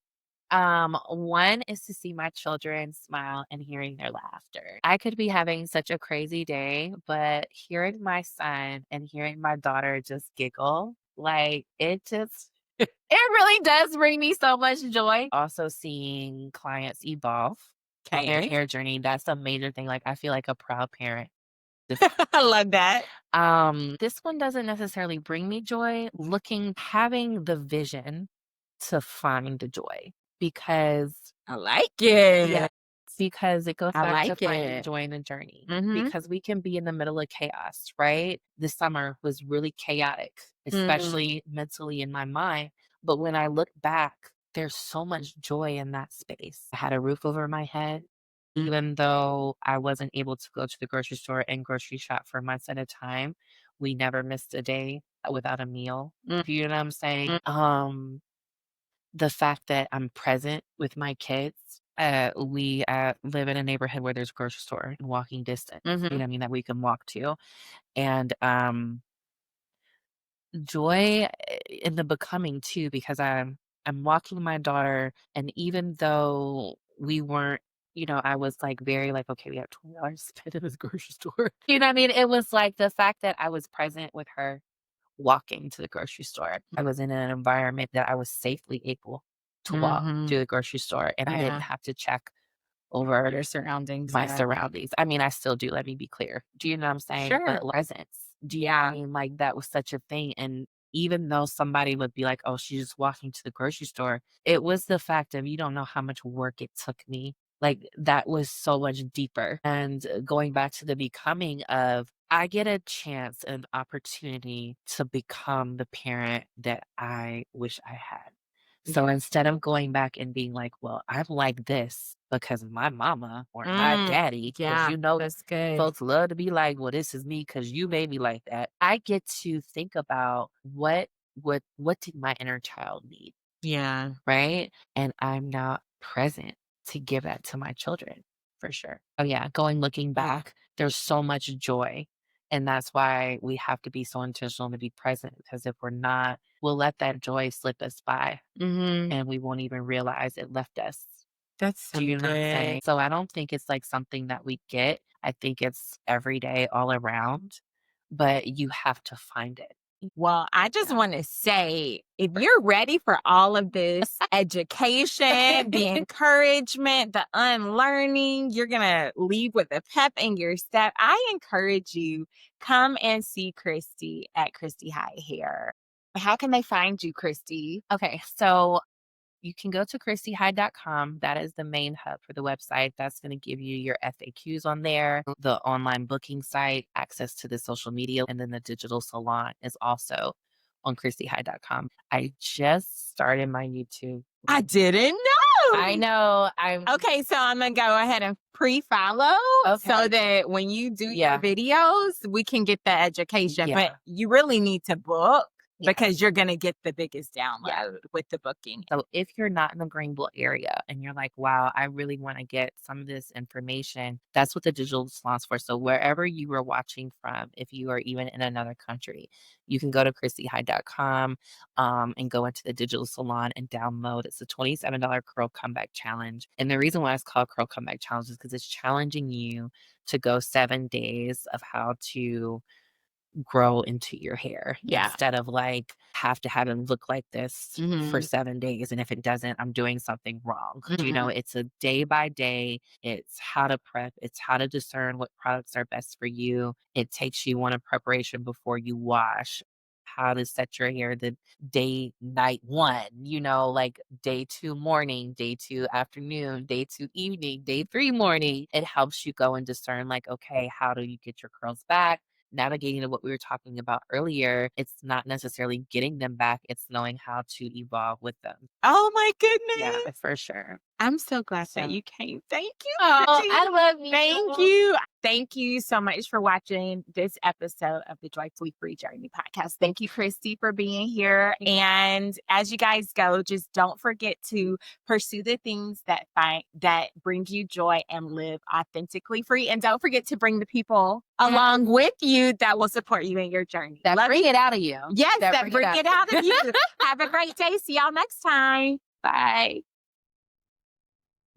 One is to see my children smile and hearing their laughter. I could be having such a crazy day, but hearing my son and hearing my daughter just giggle, like it just it really does bring me so much joy. Also seeing clients evolve on their hair journey, that's a major thing. Like I feel like a proud parent. I love that. This one doesn't necessarily bring me joy. Having the vision to find the joy because I like it. because it goes back to finding joy in the journey. Because we can be in the middle of chaos, right? This summer was really chaotic. especially mentally in my mind. But when I look back, there's so much joy in that space. I had a roof over my head. Even though I wasn't able to go to the grocery store and grocery shop for months at a time, we never missed a day without a meal. You know what I'm saying? The fact that I'm present with my kids. We live in a neighborhood where there's a grocery store in walking distance. You know what I mean? That we can walk to. And joy in the becoming too, because I'm walking my daughter, and even though we weren't, I was like very like, okay, we have $20 to spend in this grocery store. You know what I mean? It was like the fact that I was present with her walking to the grocery store. I was in an environment that I was safely able to walk to the grocery store, and I didn't have to check over Your surroundings. my surroundings. I mean, I still do, let me be clear. Do you know what I'm saying? Sure. But presence. Do you know what I mean? Like, that was such a thing. And even though somebody would be like, oh, she's just walking to the grocery store, it was the fact of, you don't know how much work it took me. Like, that was so much deeper. And going back to the becoming of, I get a chance, an opportunity to become the parent that I wish I had. So instead of going back and being like, well, I'm like this because of my mama or my daddy, because That's good. folks love to be like, well, this is me because you made me like that. I get to think about what did my inner child need, Yeah. right? And I'm not present to give that to my children, for sure. Oh yeah, looking back, there's so much joy. And that's why we have to be so intentional to be present, because if we're not, we'll let that joy slip us by and we won't even realize it left us. That's Do you know what I'm saying? So I don't think it's like something that we get. I think it's every day, all around, but you have to find it. Well, I just want to say, if you're ready for all of this education, the encouragement, the unlearning, you're going to leave with a pep in your step. I encourage you, come and see Kristy at Kristy Hyde Hair. How can they find you, Kristy? Okay, so you can go to KristyHyde.com. That is the main hub for the website. That's going to give you your FAQs on there, the online booking site, access to the social media, and then the digital salon is also on KristyHyde.com. I just started my YouTube. I didn't know. I know. Okay, so I'm going to go ahead and pre-follow so that when you do your videos, we can get the education. But you really need to book. Because you're going to get the biggest download with the booking. So if you're not in the Greenville area and you're like, wow, I really want to get some of this information, that's what the digital salon's for. So wherever you are watching from, if you are even in another country, you can go to KristyHyde.com and go into the digital salon and download. It's a $27 curl comeback challenge. And the reason why it's called Curl Comeback Challenge is because it's challenging you to go 7 days of how to grow into your hair instead of like have to have it look like this for 7 days, and if it doesn't, I'm doing something wrong. You know, it's a day by day. It's how to prep, it's how to discern what products are best for you. It takes you on a preparation before you wash, how to set your hair the night 1, like day 2 morning, day 2 afternoon, day 2 evening, day 3 morning. It helps you go and discern like, okay, how do you get your curls back? Navigating to what we were talking about earlier, it's not necessarily getting them back, it's knowing how to evolve with them. Oh my goodness. Yeah, for sure. I'm so glad that you came. Thank you. Oh, Kristy. I love you. Thank you. Thank you so much for watching this episode of the Joyfully Free Journey podcast. Thank you, Kristy, for being here. And as you guys go, just don't forget to pursue the things that bring you joy and live authentically free. And don't forget to bring the people along with you that will support you in your journey. That bring it out of you. Yes, that bring it out of you. Have a great day. See y'all next time. Bye.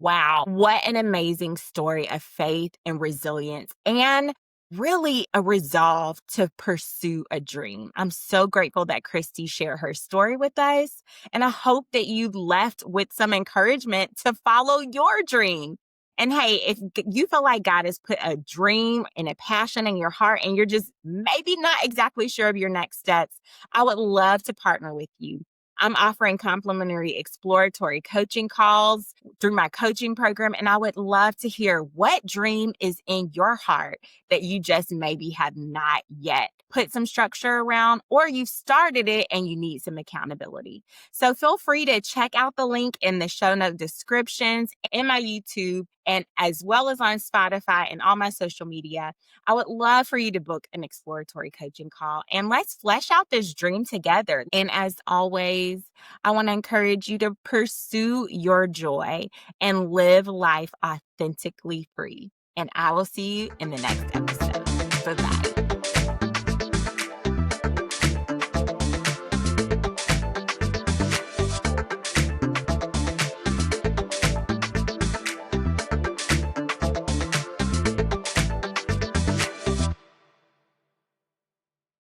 Wow, what an amazing story of faith and resilience, and really a resolve to pursue a dream. I'm so grateful that Kristy shared her story with us, and I hope that you left with some encouragement to follow your dream. And hey, if you feel like God has put a dream and a passion in your heart and you're just maybe not exactly sure of your next steps, I would love to partner with you. I'm offering complimentary exploratory coaching calls through my coaching program, and I would love to hear what dream is in your heart that you just maybe have not yet put some structure around, or you've started it and you need some accountability. So feel free to check out the link in the show note descriptions in my YouTube and as well as on Spotify and all my social media. I would love for you to book an exploratory coaching call and let's flesh out this dream together. And as always, I want to encourage you to pursue your joy and live life authentically free. And I will see you in the next episode. Bye-bye.